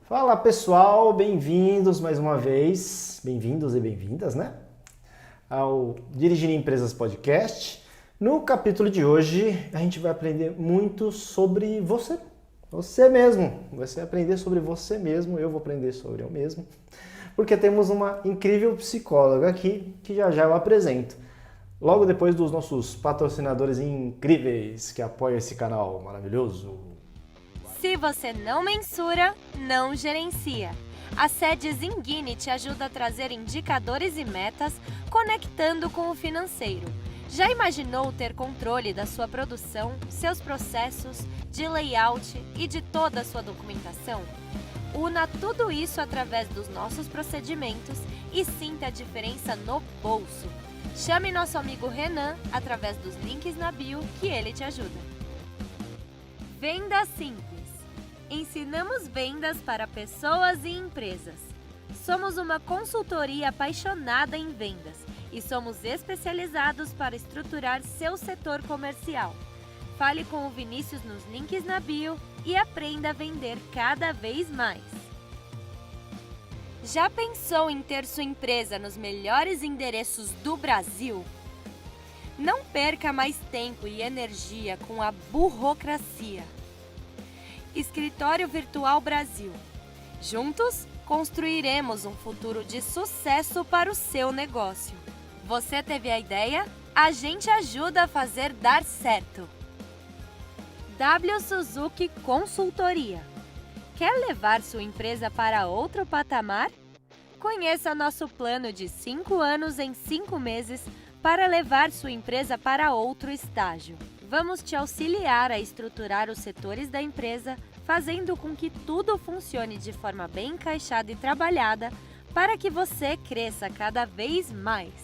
Fala pessoal, bem-vindos mais uma vez, bem-vindos e bem-vindas, né? Ao Dirigir Empresas Podcast. No capítulo de hoje, a gente vai aprender muito sobre você mesmo. Você vai aprender sobre você mesmo, eu vou aprender sobre eu mesmo, porque temos uma incrível psicóloga aqui que já eu apresento. Logo depois dos nossos patrocinadores incríveis que apoiam esse canal maravilhoso. Se você não mensura, não gerencia. A sede Zinguini te ajuda a trazer indicadores e metas conectando com o financeiro. Já imaginou ter controle da sua produção, seus processos, de layout e de toda a sua documentação? Una tudo isso através dos nossos procedimentos e sinta a diferença no bolso. Chame nosso amigo Renan através dos links na bio que ele te ajuda. Venda Simples. Ensinamos vendas para pessoas e empresas. Somos uma consultoria apaixonada em vendas e somos especializados para estruturar seu setor comercial. Fale com o Vinícius nos links na bio e aprenda a vender cada vez mais. Já pensou em ter sua empresa nos melhores endereços do Brasil? Não perca mais tempo e energia com a burocracia. Escritório Virtual Brasil. Juntos, construiremos um futuro de sucesso para o seu negócio. Você teve a ideia? A gente ajuda a fazer dar certo. W Suzuki Consultoria. Quer levar sua empresa para outro patamar? Conheça nosso plano de 5 anos em 5 meses para levar sua empresa para outro estágio. Vamos te auxiliar a estruturar os setores da empresa, fazendo com que tudo funcione de forma bem encaixada e trabalhada para que você cresça cada vez mais.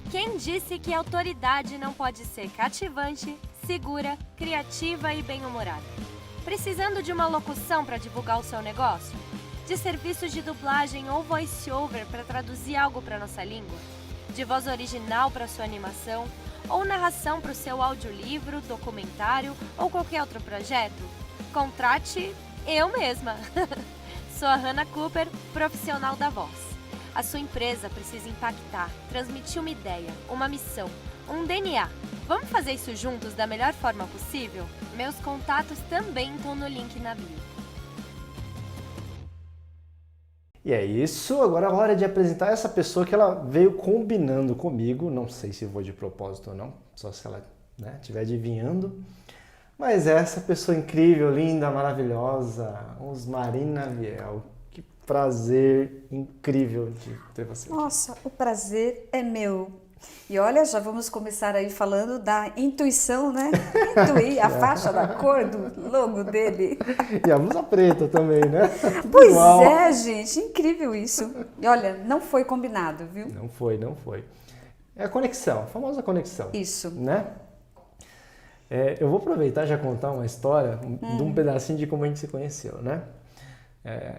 Quem disse que a autoridade não pode ser cativante, segura, criativa e bem-humorada? Precisando de uma locução para divulgar o seu negócio? De serviços de dublagem ou voice-over para traduzir algo para nossa língua? De voz original para sua animação? Ou narração para o seu audiolivro, documentário ou qualquer outro projeto? Contrate eu mesma! Sou a Hannah Cooper, profissional da voz. A sua empresa precisa impactar, transmitir uma ideia, uma missão, um DNA. Vamos fazer isso juntos da melhor forma possível? Meus contatos também estão no link na bio. E é isso, agora é a hora de apresentar essa pessoa que ela veio combinando comigo, não sei se vou de propósito ou não, só se ela estiver adivinhando, mas essa pessoa incrível, linda, maravilhosa, Osmarina Viel. Que prazer incrível de ter você aqui. Nossa, o prazer é meu. E olha, já vamos começar aí falando da intuição, né? Intuir a faixa da cor do logo dele. E a blusa preta também, né? Pois Igual. é, gente, incrível isso. E olha, não foi combinado, viu? Não foi. É a conexão, a famosa conexão. Isso. Né? Eu vou aproveitar e já contar uma história de um pedacinho de como a gente se conheceu, né?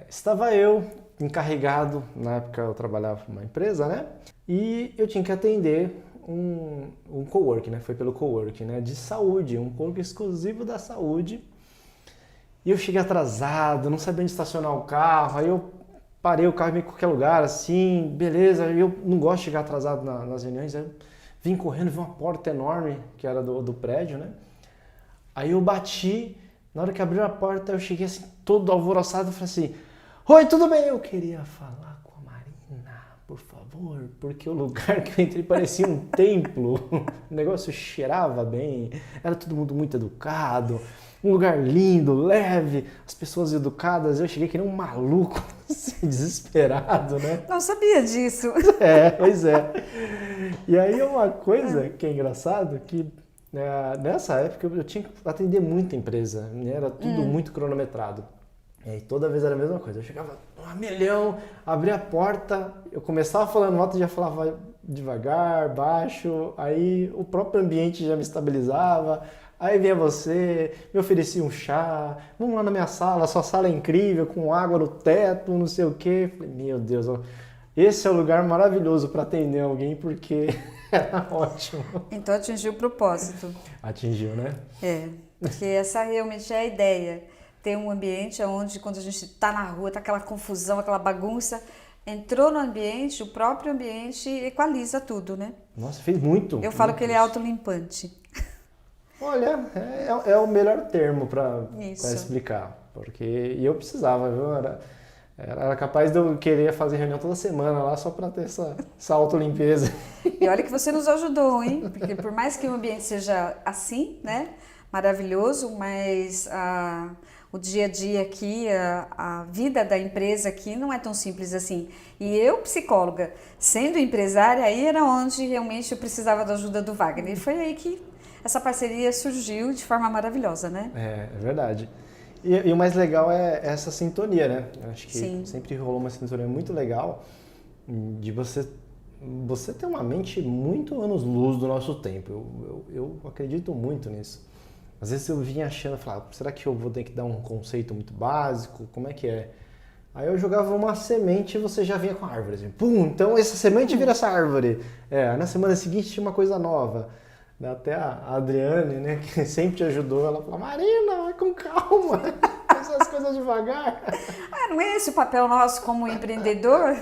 Estava eu encarregado, na época eu trabalhava numa empresa, né? E eu tinha que atender um coworking, né? Foi pelo coworking, né? De saúde, um coworking exclusivo da saúde. E eu cheguei atrasado, não sabia onde estacionar o carro, aí eu parei o carro em qualquer lugar, assim, beleza. Eu não gosto de chegar atrasado nas reuniões, aí eu vim correndo, vi uma porta enorme, que era do prédio, né? Aí eu bati, na hora que abriu a porta, eu cheguei assim, todo alvoroçado, e falei assim: oi, tudo bem? Eu queria falar com a Marina, por favor, porque o lugar que eu entrei parecia um templo, o negócio cheirava bem, era todo mundo muito educado, um lugar lindo, leve, as pessoas educadas, eu cheguei que nem um maluco, assim, desesperado, né? Não sabia disso. Pois é. E aí uma coisa que é engraçado, que nessa época eu tinha que atender muita empresa, né? Era tudo muito cronometrado. E toda vez era a mesma coisa. Eu chegava a milhão, abria a porta, eu começava falando alto e já falava devagar, baixo, aí o próprio ambiente já me estabilizava. Aí vinha você, me oferecia um chá, vamos lá na minha sala, sua sala é incrível, com água no teto, não sei o quê. Falei, meu Deus, esse é o lugar maravilhoso para atender alguém, porque era ótimo. Então atingiu o propósito. Atingiu, né? Porque essa realmente é a ideia. ter um ambiente onde, quando a gente está na rua, tá aquela confusão, aquela bagunça, entrou no ambiente, o próprio ambiente equaliza tudo, né? Nossa, fez muito. Eu falo muito que ele é autolimpante. Olha, é o melhor termo para Isso. explicar, porque e eu precisava, viu? Era capaz de eu querer fazer reunião toda semana lá só para ter essa autolimpeza. E olha que você nos ajudou, hein? Porque por mais que o ambiente seja assim, né? Maravilhoso, mas o dia a dia aqui, a vida da empresa aqui não é tão simples assim. E eu, psicóloga, sendo empresária, aí era onde realmente eu precisava da ajuda do Wagner. E foi aí que essa parceria surgiu de forma maravilhosa, né? É verdade. E o mais legal é essa sintonia, né? Eu acho que Sim. sempre rolou uma sintonia muito legal de você ter uma mente muito anos-luz do nosso tempo. Eu acredito muito nisso. Às vezes eu vinha achando, falava, será que eu vou ter que dar um conceito muito básico? Como é que é? Aí eu jogava uma semente e você já vinha com a árvore. Assim, pum, então essa semente vira essa árvore. Aí na semana seguinte tinha uma coisa nova. Até a Adriane, né, que sempre te ajudou, ela falou, Marina, vai com calma, faz as coisas devagar. Não é esse o papel nosso como empreendedor?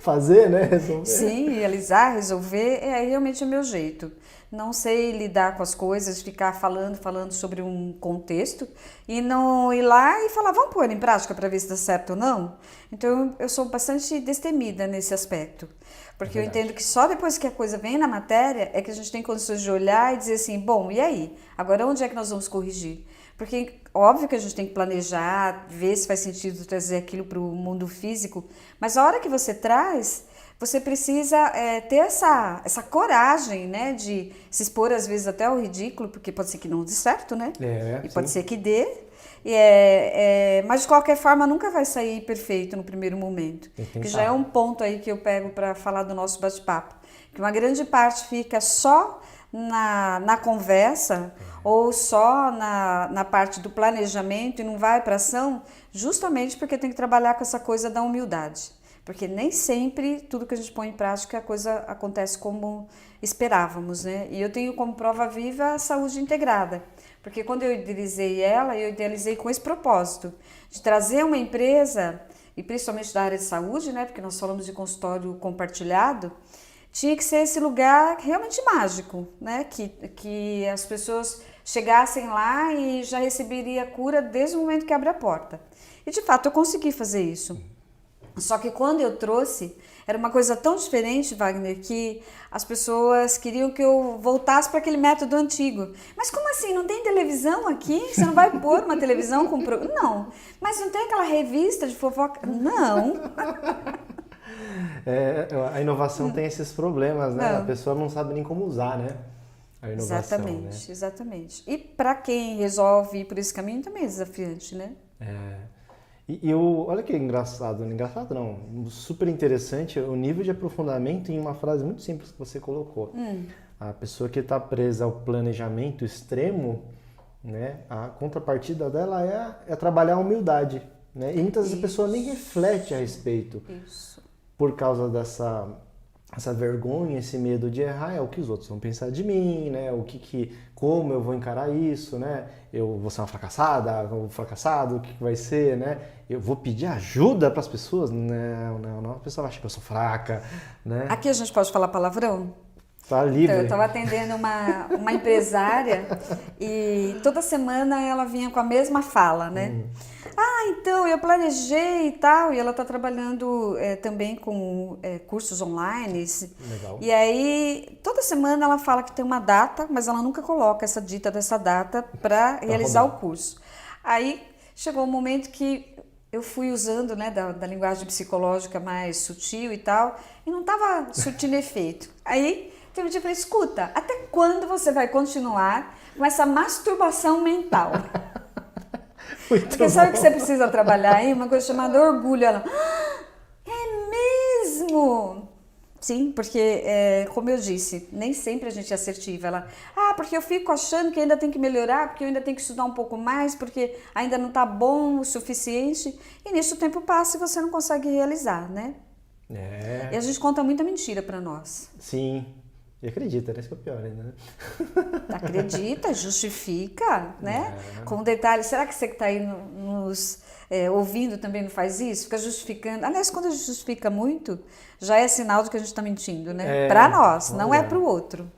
Fazer, né, resolver. Sim, realizar, resolver, é realmente o meu jeito. Não sei lidar com as coisas, ficar falando sobre um contexto e não ir lá e falar, vamos pôr em prática para ver se dá certo ou não? Então eu sou bastante destemida nesse aspecto. Porque eu entendo que só depois que a coisa vem na matéria é que a gente tem condições de olhar e dizer assim, bom, e aí? Agora onde é que nós vamos corrigir? Porque óbvio que a gente tem que planejar, ver se faz sentido trazer aquilo para o mundo físico, mas a hora que você traz, você precisa ter essa coragem, né, de se expor às vezes até ao ridículo, porque pode ser que não dê certo, né? E pode ser que dê. Mas de qualquer forma nunca vai sair perfeito no primeiro momento. Que já é um ponto aí que eu pego para falar do nosso bate-papo. Que uma grande parte fica só na conversa ou só na parte do planejamento e não vai para ação, justamente porque tem que trabalhar com essa coisa da humildade. Porque nem sempre tudo que a gente põe em prática a coisa acontece como esperávamos, né? E eu tenho como prova viva a saúde integrada. Porque quando eu idealizei ela, eu idealizei com esse propósito, de trazer uma empresa, e principalmente da área de saúde, né, porque nós falamos de consultório compartilhado, tinha que ser esse lugar realmente mágico, né, que as pessoas chegassem lá e já receberia a cura desde o momento que abre a porta. E de fato eu consegui fazer isso. Só que quando eu trouxe, era uma coisa tão diferente, Wagner, que as pessoas queriam que eu voltasse para aquele método antigo. Mas como assim? Não tem televisão aqui? Você não vai pôr uma televisão com... Não. Mas não tem aquela revista de fofoca? Não. A inovação tem esses problemas, né? Não. A pessoa não sabe nem como usar, né? A inovação, Exatamente, né? exatamente. E para quem resolve ir por esse caminho também é desafiante, né? Olha que engraçado não, super interessante o nível de aprofundamento em uma frase muito simples que você colocou. A pessoa que está presa ao planejamento extremo, né, a contrapartida dela é trabalhar a humildade, né? E muitas vezes a pessoa nem reflete a respeito. Isso. Por causa essa vergonha, esse medo de errar, é o que os outros vão pensar de mim, né? Como eu vou encarar isso, né? Eu vou ser uma fracassada, um fracassado, o que vai ser, né? Eu vou pedir ajuda para as pessoas? Não, a pessoa acha que eu sou fraca, né? Aqui a gente pode falar palavrão? Tá livre. Então, eu estava atendendo uma empresária e toda semana ela vinha com a mesma fala, né? Então, eu planejei e tal, e ela está trabalhando também com cursos online. Legal. E aí, toda semana ela fala que tem uma data, mas ela nunca coloca essa dita dessa data para realizar o curso. Aí, chegou um momento que eu fui usando, né, da linguagem psicológica mais sutil e tal, e não estava surtindo efeito. Aí, teve um dia que eu falei, escuta, até quando você vai continuar com essa masturbação mental? Porque sabe o que você precisa trabalhar aí? Uma coisa chamada orgulho. Ela, é mesmo? Sim, porque, como eu disse, nem sempre a gente é assertiva. Ela, porque eu fico achando que ainda tem que melhorar, porque eu ainda tenho que estudar um pouco mais, porque ainda não está bom o suficiente. E nisso o tempo passa e você não consegue realizar, né? E a gente conta muita mentira para nós. Sim. E acredita, né? Isso que é o pior ainda, né? Acredita, justifica, né? Com detalhe, será que você que está aí nos ouvindo também não faz isso? Fica justificando. Aliás, quando a gente justifica muito, já é sinal de que a gente está mentindo, né? Para nós, não é para o outro.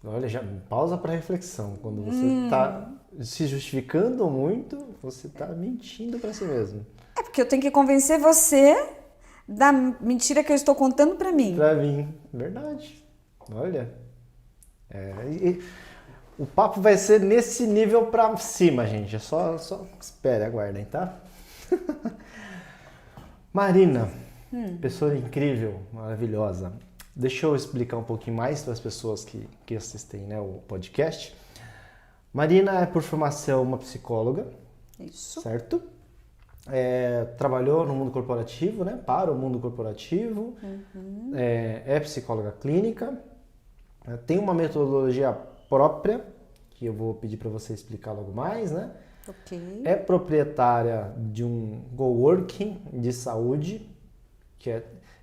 Olha, já pausa para reflexão. Quando você está se justificando muito, você está mentindo para si mesmo. É porque eu tenho que convencer você da mentira que eu estou contando para mim. Para mim, verdade. Olha, o papo vai ser nesse nível para cima, gente. É só espere, aguardem, tá? Marina, pessoa incrível, maravilhosa. Deixa eu explicar um pouquinho mais para as pessoas que assistem, né, o podcast. Marina é, por formação, uma psicóloga. Isso. Certo? Trabalhou no mundo corporativo, né? Para o mundo corporativo. É psicóloga clínica. Tem uma metodologia própria, que eu vou pedir para você explicar logo mais, né? Ok. É proprietária de um coworking de saúde, que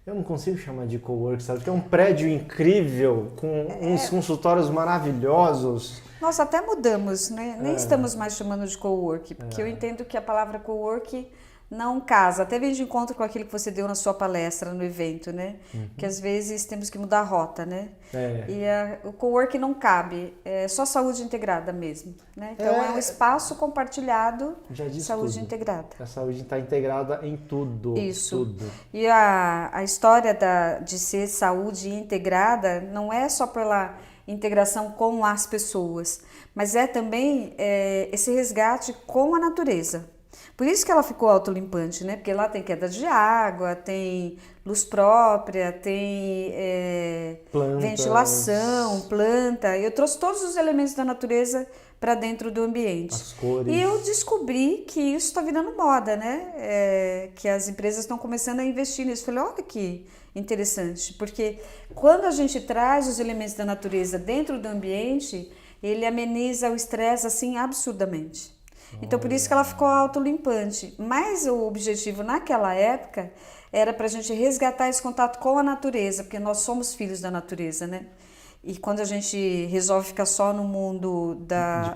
eu não consigo chamar de coworking, sabe? Que é um prédio incrível, com uns consultórios maravilhosos. Nós até mudamos, né? Nem estamos mais chamando de coworking, porque eu entendo que a palavra coworking não casa. Até vem de encontro com aquilo que você deu na sua palestra, no evento, né? Que às vezes temos que mudar a rota, né? E o coworking não cabe, é só saúde integrada mesmo, né? Então é um espaço compartilhado de saúde integrada. A saúde está integrada em tudo. Isso. Tudo. E a história de ser saúde integrada não é só pela integração com as pessoas, mas é também esse resgate com a natureza. Por isso que ela ficou autolimpante, né? Porque lá tem queda de água, tem luz própria, tem ventilação, planta. Eu trouxe todos os elementos da natureza para dentro do ambiente. As cores. E eu descobri que isso está virando moda, né? Que as empresas estão começando a investir nisso. Falei, olha que interessante, porque quando a gente traz os elementos da natureza dentro do ambiente, ele ameniza o estresse assim absurdamente. Então, por isso que ela ficou autolimpante. Mas o objetivo naquela época era para a gente resgatar esse contato com a natureza, porque nós somos filhos da natureza, né? E quando a gente resolve ficar só no mundo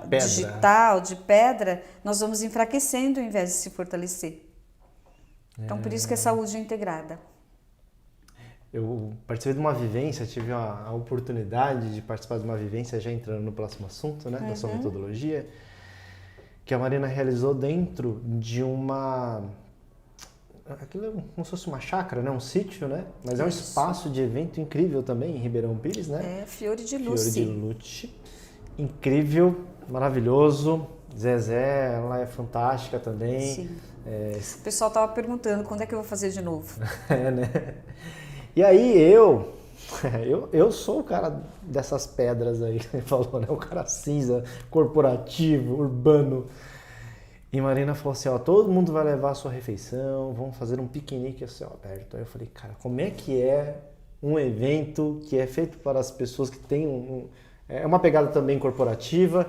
digital, de pedra, nós vamos enfraquecendo ao invés de se fortalecer. Então, por isso que é saúde integrada. Eu participei de uma vivência, tive a oportunidade de participar de uma vivência, já entrando no próximo assunto, né? Da sua metodologia, que a Marina realizou dentro de aquilo é como se fosse uma chácara, né? Um sítio, né? Mas é um espaço de evento incrível também em Ribeirão Pires, né? Fiore de Lúcia. Fiore de Lúcia. Incrível, maravilhoso. Zezé, ela é fantástica também. Sim. O pessoal tava perguntando quando é que eu vou fazer de novo. Né? E aí eu sou o cara dessas pedras aí, que ele falou, né? O cara cinza, corporativo, urbano. E Marina falou assim, ó, todo mundo vai levar a sua refeição, vamos fazer um piquenique a céu aberto. Aí eu falei, cara, como é que é um evento que é feito para as pessoas que têm é uma pegada também corporativa,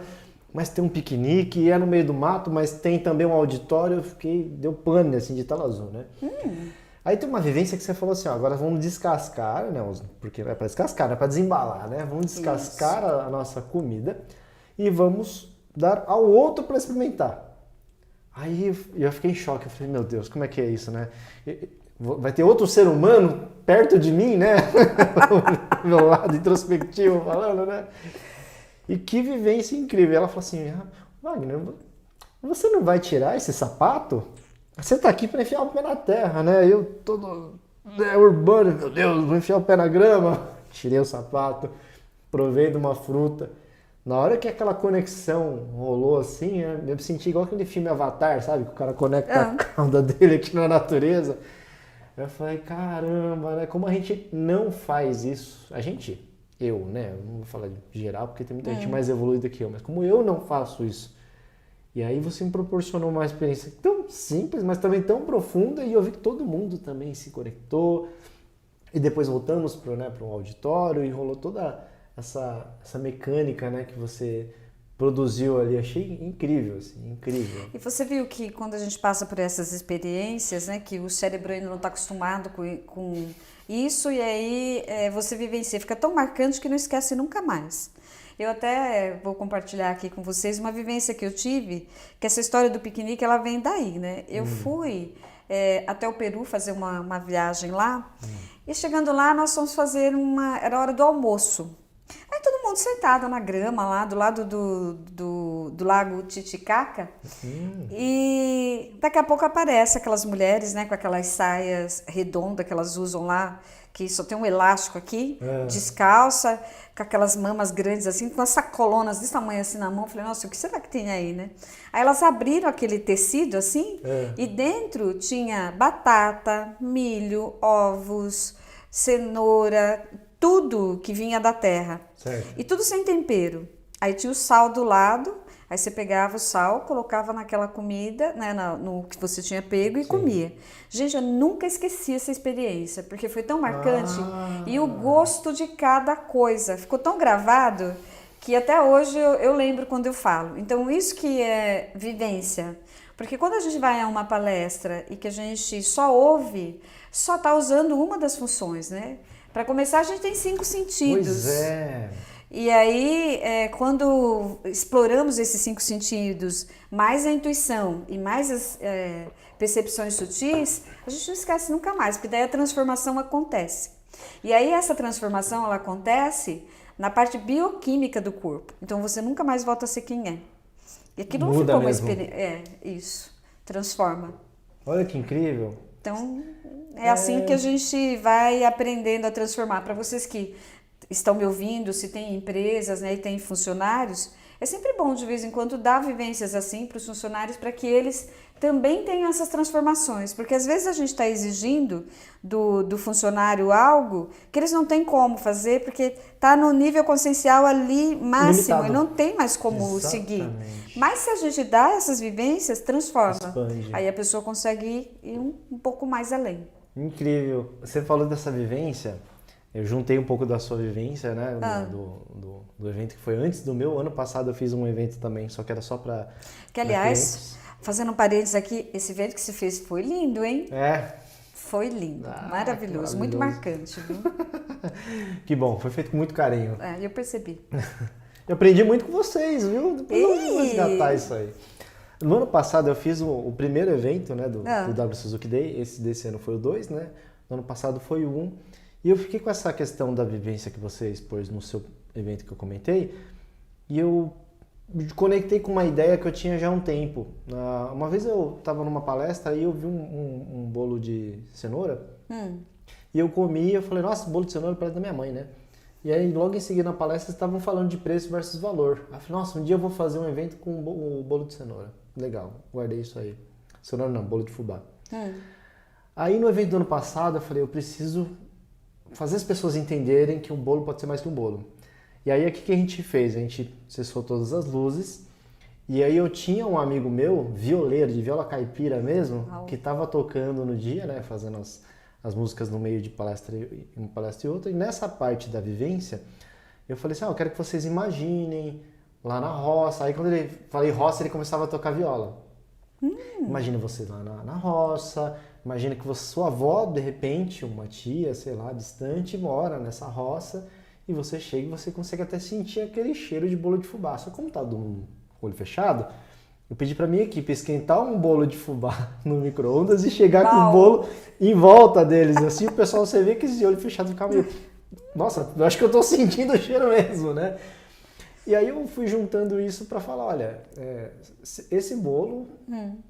mas tem um piquenique e é no meio do mato, mas tem também um auditório, deu pane assim de tela azul, né? Aí tem uma vivência que você falou assim, ó, agora vamos descascar, né? Porque é para descascar, não é para desembalar, né? Vamos descascar a nossa comida e vamos dar ao outro para experimentar. Aí eu fiquei em choque, eu falei, meu Deus, como é que é isso, né? Vai ter outro ser humano perto de mim, né? Do meu lado introspectivo falando, né? E que vivência incrível. Ela falou assim, Wagner, você não vai tirar esse sapato? Você tá aqui para enfiar o pé na terra, né? Eu todo urbano, meu Deus, vou enfiar o pé na grama. Tirei o sapato, provei de uma fruta. Na hora que aquela conexão rolou assim, eu me senti igual aquele filme Avatar, sabe? Que o cara conecta a cauda dele aqui na natureza. Eu falei, caramba, né? Como a gente não faz isso? Eu, né? Eu não vou falar de geral, porque tem muita gente mais evoluída que eu, mas como eu não faço isso. E aí você me proporcionou uma experiência tão simples, mas também tão profunda, e eu vi que todo mundo também se conectou. E depois voltamos para um auditório e rolou toda essa mecânica, né, que você produziu ali, achei incrível, assim, incrível. E você viu que quando a gente passa por essas experiências, né, que o cérebro ainda não está acostumado com isso, e aí você vivencia, fica tão marcante que não esquece nunca mais. Eu até vou compartilhar aqui com vocês uma vivência que eu tive, que essa história do piquenique, ela vem daí, né? Eu fui até o Peru fazer uma viagem lá, e chegando lá nós fomos fazer era a hora do almoço. Aí todo mundo sentado na grama lá, do lado do lago Titicaca, e daqui a pouco aparece aquelas mulheres, né, com aquelas saias redondas que elas usam lá, que só tem um elástico aqui, descalça, com aquelas mamas grandes assim, com as sacolonas desse tamanho assim na mão. Falei, nossa, o que será que tem aí, né? Aí elas abriram aquele tecido assim, e dentro tinha batata, milho, ovos, cenoura, tudo que vinha da terra. Certo. E tudo sem tempero. Aí tinha o sal do lado, aí você pegava o sal, colocava naquela comida, né, no que você tinha pego e comia. Gente, eu nunca esqueci essa experiência, porque foi tão marcante. E o gosto de cada coisa ficou tão gravado que até hoje eu lembro quando eu falo. Então, isso que é vivência. Porque quando a gente vai a uma palestra e que a gente só ouve, só está usando uma das funções, né? Para começar, a gente tem 5 sentidos. Pois é. E aí, quando exploramos esses 5 sentidos, mais a intuição e mais as percepções sutis, a gente não esquece nunca mais, porque daí a transformação acontece. E aí essa transformação, ela acontece na parte bioquímica do corpo. Então você nunca mais volta a ser quem é. E aquilo não ficou uma experiência. Isso. Transforma. Olha que incrível. Então, é assim que a gente vai aprendendo a transformar. Para vocês que estão me ouvindo, se tem empresas, né, e tem funcionários, é sempre bom de vez em quando dar vivências assim para os funcionários, para que eles também tenham essas transformações. Porque às vezes a gente está exigindo do funcionário algo que eles não têm como fazer, porque está no nível consciencial ali máximo, limitado. E não tem mais como seguir. Mas se a gente dá essas vivências, transforma. Expande. Aí a pessoa consegue ir um pouco mais além. Incrível. Você falou dessa vivência, eu juntei um pouco da sua vivência, né, do evento que foi antes do meu. Ano passado eu fiz um evento também, só que era só para que, aliás, fazendo um parênteses aqui, esse evento que você fez foi lindo, hein? Foi lindo, maravilhoso, muito marcante, viu? Que bom, foi feito com muito carinho. Eu percebi. Eu aprendi muito com vocês, viu? Depois eu vou resgatar isso aí. No ano passado eu fiz o primeiro evento, né, do W Suzuki Day. Esse desse ano foi o 2, né? No ano passado foi o 1. E eu fiquei com essa questão da vivência que você expôs no seu evento que eu comentei. E eu me conectei com uma ideia que eu tinha já há um tempo. Uma vez eu estava numa palestra e eu vi um bolo de cenoura. E eu comi e eu falei, nossa, bolo de cenoura parece da minha mãe, né? E aí, logo em seguida, na palestra, eles estavam falando de preço versus valor. Eu falei, nossa, um dia eu vou fazer um evento com o bolo de cenoura. Legal, guardei isso aí. Cenoura não, bolo de fubá. Aí, no evento do ano passado, eu falei, eu preciso fazer as pessoas entenderem que um bolo pode ser mais que um bolo. E aí, o que a gente fez? A gente acessou todas as luzes. E aí, eu tinha um amigo meu, violeiro, de viola caipira mesmo, que estava tocando no dia, né, fazendo as músicas no meio de uma palestra e outra. E nessa parte da vivência, eu falei assim, eu quero que vocês imaginem lá na roça. Aí quando ele falei roça, ele começava a tocar viola. Imagina você lá na roça, imagina que sua avó, de repente, uma tia, sei lá, distante, mora nessa roça, e você chega e você consegue até sentir aquele cheiro de bolo de fubá. Só como tá do olho fechado, eu pedi pra minha equipe esquentar um bolo de fubá no micro-ondas e chegar com o bolo em volta deles. Assim o pessoal, você vê que esse olho fechado ficava meio... Nossa, eu acho que eu tô sentindo o cheiro mesmo, né? E aí eu fui juntando isso pra falar, olha, esse bolo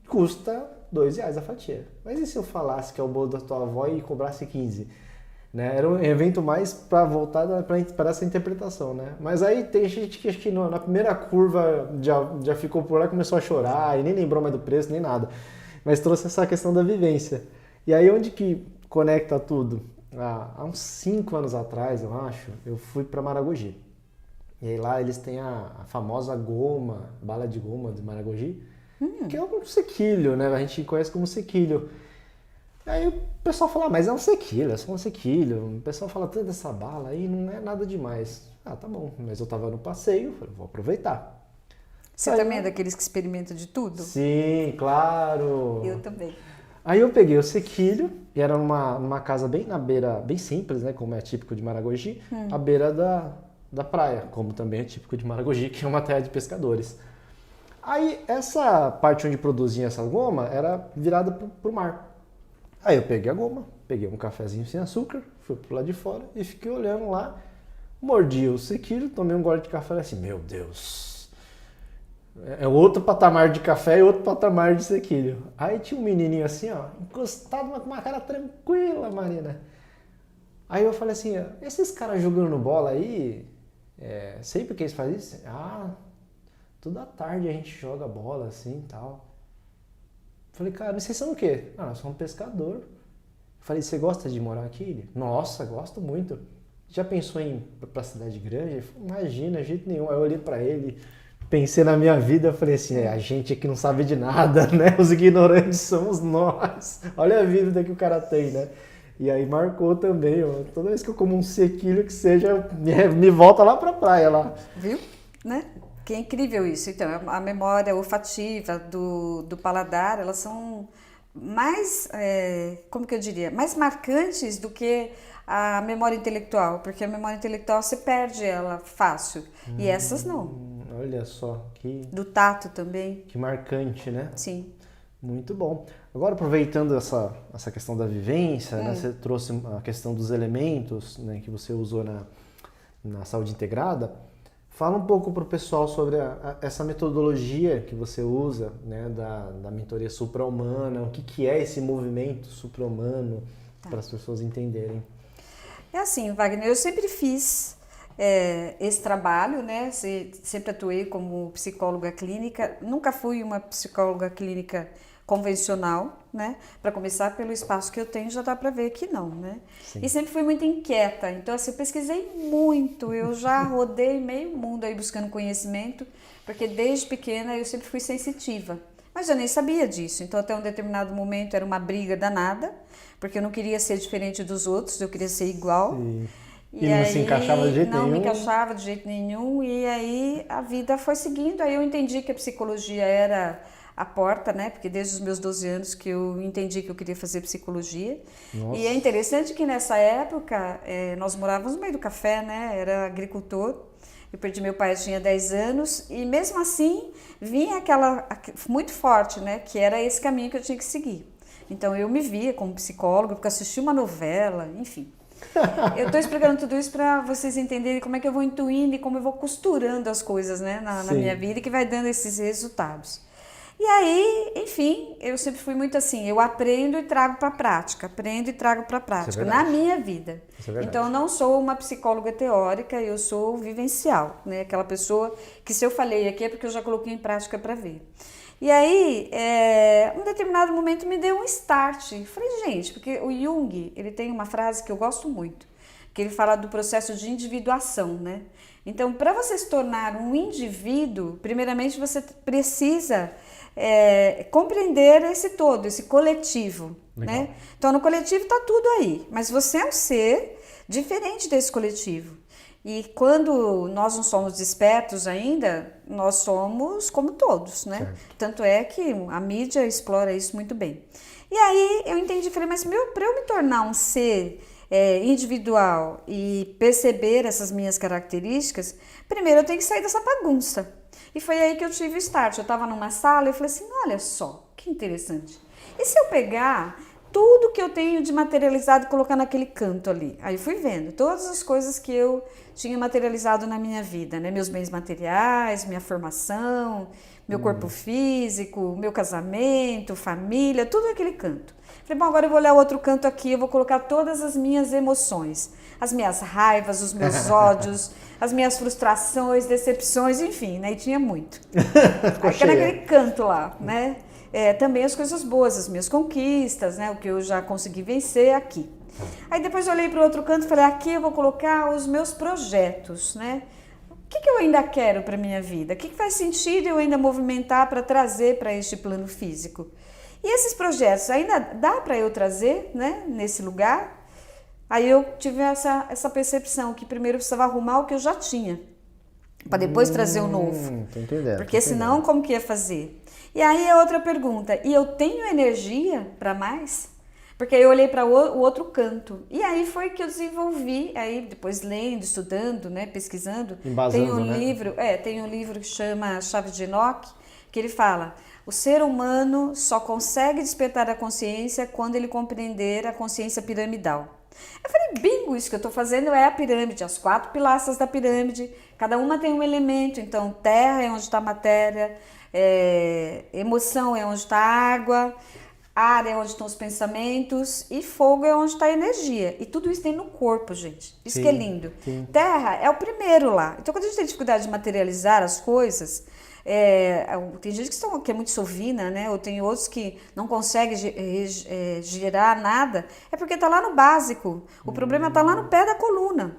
custa R$2 a fatia. Mas e se eu falasse que é o bolo da tua avó e cobrasse 15? Né? Era um evento mais para voltar para essa interpretação, né? Mas aí tem gente que acho que na primeira curva já ficou por lá, começou a chorar e nem lembrou mais do preço, nem nada. Mas trouxe essa questão da vivência. E aí onde que conecta tudo? Há uns 5 anos atrás, eu acho, eu fui para Maragogi. E aí lá eles têm a famosa goma, bala de goma de Maragogi, que é um sequilho, né? A gente conhece como sequilho. Aí o pessoal fala, mas é um sequilho, é só um sequilho. O pessoal fala tanto dessa bala aí, não é nada demais. Ah, tá bom. Mas eu tava no passeio, falei, vou aproveitar. Você também é daqueles que experimenta de tudo? Sim, claro. Eu também. Aí eu peguei o sequilho, e era numa casa bem na beira, bem simples, né? Como é típico de Maragogi, à beira da praia, como também é típico de Maragogi, que é uma terra de pescadores. Aí essa parte onde produzia essa goma era virada pro mar. Aí eu peguei a goma, peguei um cafezinho sem açúcar, fui pro lado de fora e fiquei olhando lá, mordi o sequilho, tomei um gole de café e falei assim, meu Deus, é outro patamar de café e outro patamar de sequilho. Aí tinha um menininho assim, ó, encostado, mas com uma cara tranquila, Marina. Aí eu falei assim, esses caras jogando bola aí, sempre que eles fazem isso, toda tarde a gente joga bola assim e tal. Falei, cara, vocês são o quê? Nós somos pescador. Falei, você gosta de morar aqui? Ele, nossa, gosto muito. Já pensou em ir pra cidade grande? Ele falou, imagina, de jeito nenhum. Aí eu olhei pra ele, pensei na minha vida, falei assim, a gente aqui não sabe de nada, né? Os ignorantes somos nós. Olha a vida que o cara tem, né? E aí marcou também, ó. Toda vez que eu como um sequilho que seja, me volta lá pra praia lá. Viu? Né? Que é incrível isso. Então, a memória olfativa do paladar, elas são mais, como que eu diria, mais marcantes do que a memória intelectual, porque a memória intelectual você perde ela fácil, e essas não. Olha só, Do tato também. que marcante, né? Sim. Muito bom. Agora, aproveitando essa questão da vivência, né, você trouxe a questão dos elementos, né, que você usou na saúde integrada. Fala um pouco para o pessoal sobre essa metodologia que você usa, né, da mentoria supra-humana, o que é esse movimento supra-humano, para as pessoas entenderem. É assim, Wagner, eu sempre fiz esse trabalho, né? Sempre atuei como psicóloga clínica, nunca fui uma psicóloga clínica convencional, né? Para começar, pelo espaço que eu tenho, já dá para ver que não, né? Sim. E sempre fui muito inquieta, então assim, eu pesquisei muito, eu já rodei meio mundo aí buscando conhecimento, porque desde pequena eu sempre fui sensitiva, mas eu nem sabia disso, então até um determinado momento era uma briga danada, porque eu não queria ser diferente dos outros, eu queria ser igual. Sim. E não aí, se encaixava de jeito nenhum. Não me encaixava de jeito nenhum, e aí a vida foi seguindo, aí eu entendi que a psicologia era a porta, né? Porque desde os meus 12 anos que eu entendi que eu queria fazer psicologia. Nossa. E é interessante que nessa época, nós morávamos no meio do café, né? Era agricultor. Eu perdi meu pai, eu tinha 10 anos, e mesmo assim vinha muito forte, né? Que era esse caminho que eu tinha que seguir. Então eu me via como psicóloga, porque assisti uma novela, enfim. Eu estou explicando tudo isso para vocês entenderem como é que eu vou intuindo e como eu vou costurando as coisas, né? Na minha vida, e que vai dando esses resultados. E aí, enfim, eu sempre fui muito assim, eu aprendo e trago para a prática, na minha vida. Então, eu não sou uma psicóloga teórica, eu sou vivencial, né? Aquela pessoa que se eu falei aqui é porque eu já coloquei em prática para ver. E aí, um determinado momento me deu um start. Falei, gente, porque o Jung, ele tem uma frase que eu gosto muito, que ele fala do processo de individuação, né? Então, para você se tornar um indivíduo, primeiramente você precisa compreender esse todo, esse coletivo, né? Então, no coletivo está tudo aí, mas você é um ser diferente desse coletivo. E quando nós não somos despertos ainda, nós somos como todos, né? Certo. Tanto é que a mídia explora isso muito bem. E aí eu entendi, falei, mas para eu me tornar um ser individual e perceber essas minhas características, primeiro eu tenho que sair dessa bagunça. E foi aí que eu tive o start. Eu estava numa sala e falei assim, olha só, que interessante. E se eu pegar tudo que eu tenho de materializado e colocar naquele canto ali? Aí fui vendo todas as coisas que eu tinha materializado na minha vida, né? Meus bens materiais, minha formação, meu corpo físico, meu casamento, família, tudo naquele canto. Falei, bom, agora eu vou olhar o outro canto aqui, eu vou colocar todas as minhas emoções, as minhas raivas, os meus ódios, as minhas frustrações, decepções, enfim, né? E tinha muito. Aí naquele canto lá, né? Também as coisas boas, as minhas conquistas, né? O que eu já consegui vencer aqui. Aí depois eu olhei para o outro canto e falei, aqui eu vou colocar os meus projetos, né? O que eu ainda quero para a minha vida? O que faz sentido eu ainda movimentar para trazer para este plano físico? E esses projetos ainda dá para eu trazer, né, nesse lugar? Aí eu tive essa percepção que primeiro eu precisava arrumar o que eu já tinha. para depois trazer o novo. Tô entendendo. Porque senão, como que ia fazer? E aí é outra pergunta, e eu tenho energia para mais? Porque aí eu olhei para o outro canto. E aí foi que eu desenvolvi, aí depois lendo, estudando, né, pesquisando. Embasando, tem um né? tem um livro que chama Chave de Enoch, que ele fala: o ser humano só consegue despertar a consciência quando ele compreender a consciência piramidal. Eu falei, bingo, isso que eu estou fazendo é a pirâmide, as 4 pilastras da pirâmide, cada uma tem um elemento. Então, terra é onde está a matéria, emoção é onde está a água, ar é onde estão os pensamentos e fogo é onde está a energia. E tudo isso tem no corpo, gente. Isso que é lindo. Sim. Terra é o primeiro lá. Então, quando a gente tem dificuldade de materializar as coisas, tem gente que é muito sovina, né? Ou tem outros que não conseguem gerar nada. É porque está lá no básico. O problema está lá no pé da coluna.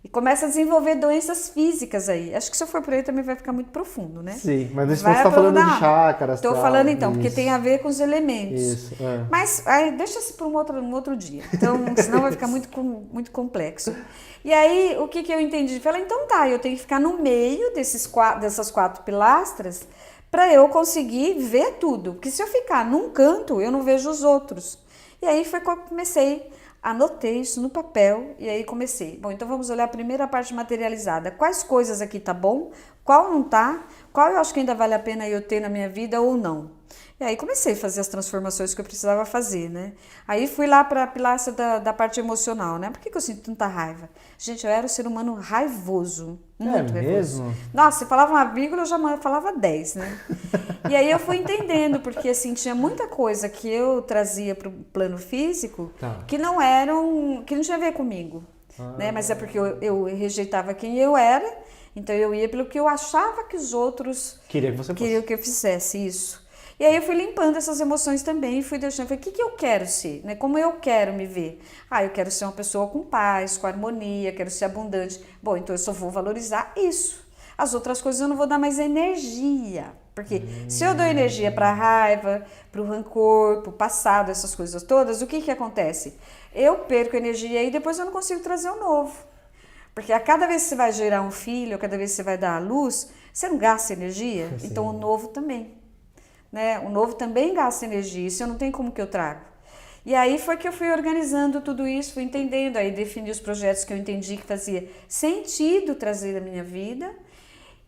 E começa a desenvolver doenças físicas aí. Acho que se eu for por aí também vai ficar muito profundo, né? Sim, mas nesse ponto você está falando de chakras. Estou falando então, porque tem a ver com os elementos. Isso, Mas aí, deixa-se para um outro dia. Então, senão vai ficar muito complexo. E aí, o que eu entendi? Falei, então tá, eu tenho que ficar no meio dessas 4 pilastras para eu conseguir ver tudo. Porque se eu ficar num canto, eu não vejo os outros. E aí foi quando eu comecei. Anotei isso no papel e aí comecei. Bom, então vamos olhar primeiro a parte materializada. Quais coisas aqui tá bom? Qual não tá? Qual eu acho que ainda vale a pena eu ter na minha vida ou não? E aí comecei a fazer as transformações que eu precisava fazer, né? Aí fui lá para a pilastra da parte emocional, né? Por que eu sinto tanta raiva? Gente, eu era um ser humano raivoso. Muito raivoso. Mesmo? Nossa, você falava uma vírgula, eu já falava 10, né? E aí eu fui entendendo, porque assim, tinha muita coisa que eu trazia para o plano físico que não tinha a ver comigo. Né? Mas é porque eu rejeitava quem eu era, então eu ia pelo que eu achava que os outros queriam que eu fizesse isso. E aí eu fui limpando essas emoções também e fui deixando, falei, o que eu quero ser? Né? Como eu quero me ver? Eu quero ser uma pessoa com paz, com harmonia, quero ser abundante. Bom, então eu só vou valorizar isso. As outras coisas eu não vou dar mais energia. Porque se eu dou energia para a raiva, para o rancor, para o passado, essas coisas todas, o que acontece? Eu perco energia e depois eu não consigo trazer o novo. Porque a cada vez que você vai gerar um filho, a cada vez que você vai dar à luz, você não gasta energia? Sim. Então o novo também. Né? O novo também gasta energia, isso eu não tenho como que eu trago. E aí foi que eu fui organizando tudo isso, fui entendendo, aí defini os projetos que eu entendi que fazia sentido trazer na minha vida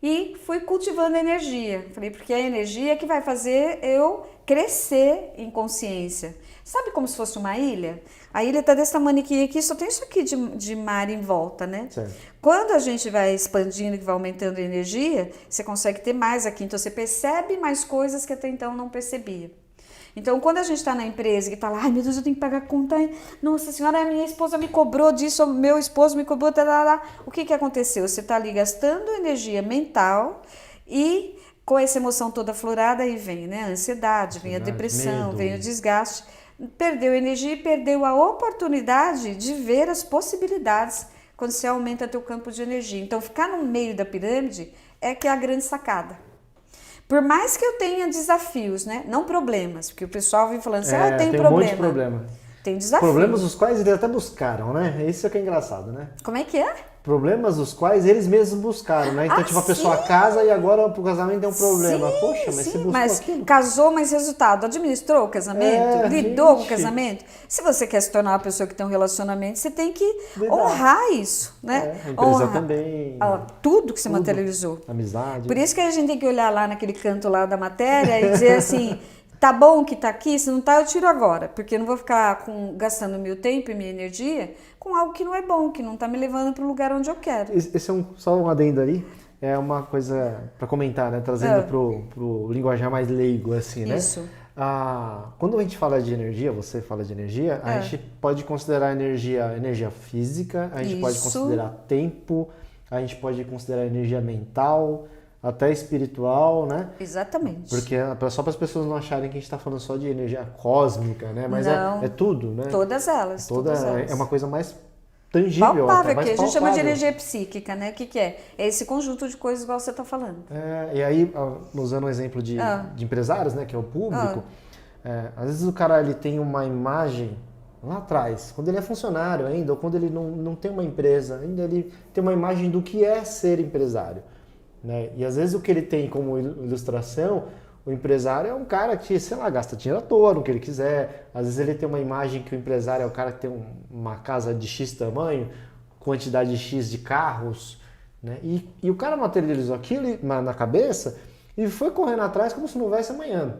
e fui cultivando a energia. Falei, porque é a energia que vai fazer eu crescer em consciência. Sabe como se fosse uma ilha? A ilha está desse tamanho aqui, só tem isso aqui de mar em volta, né? Certo. Quando a gente vai expandindo, que vai aumentando a energia, você consegue ter mais aqui. Então, você percebe mais coisas que até então não percebia. Então, quando a gente está na empresa e está lá, ai meu Deus, eu tenho que pagar a conta, nossa senhora, a minha esposa me cobrou disso, meu esposo me cobrou, o que aconteceu? Você está ali gastando energia mental e com essa emoção toda aflorada, aí vem, né, a ansiedade, vem a depressão, medo. Vem o desgaste. Perdeu energia e perdeu a oportunidade de ver as possibilidades quando você aumenta teu campo de energia. Então, ficar no meio da pirâmide é que é a grande sacada. Por mais que eu tenha desafios, né? Não problemas, porque o pessoal vem falando assim, eu tenho tem problema. Um monte de problema. Tem desafios. Problemas os quais eles até buscaram, né? Isso é que é engraçado, né? Como é que é? Problemas os quais eles mesmos buscaram, né? Então, tipo, a pessoa casa e agora pro casamento tem um problema. Sim, poxa, mas você buscou aquilo. Casou, mas resultado, administrou o casamento? Lidou com o casamento? Se você quer se tornar uma pessoa que tem um relacionamento, você tem que honrar isso, né? A empresa também. Tudo que você materializou. Amizade. Por isso que a gente tem que olhar lá naquele canto lá da matéria e dizer assim... Tá bom que tá aqui? Se não tá, eu tiro agora. Porque eu não vou ficar gastando meu tempo e minha energia com algo que não é bom, que não tá me levando para o lugar onde eu quero. Esse é só um adendo ali. É uma coisa para comentar, né? Trazendo pro linguajar mais leigo, assim, né? Isso. Quando a gente fala de energia, você fala de energia, a gente pode considerar energia física, a gente pode considerar tempo, a gente pode considerar energia mental, até espiritual, né? Exatamente. Porque só para as pessoas não acharem que a gente está falando só de energia cósmica, né? Mas é tudo, né? Todas elas. Todas elas. É uma coisa mais tangível. Palpável, mais que a gente chama de energia psíquica, né? O que é? É esse conjunto de coisas igual você está falando. E aí, usando um exemplo de empresários, né? Que é o público, às vezes o cara ele tem uma imagem lá atrás, quando ele é funcionário ainda, ou quando ele não tem uma empresa, ainda ele tem uma imagem do que é ser empresário. né? E às vezes o que ele tem como ilustração, o empresário é um cara que, sei lá, gasta dinheiro à toa no que ele quiser. Às vezes ele tem uma imagem que o empresário é o cara que tem uma casa de X tamanho, quantidade X de carros, né? E o cara materializou aquilo na cabeça e foi correndo atrás como se não houvesse amanhã.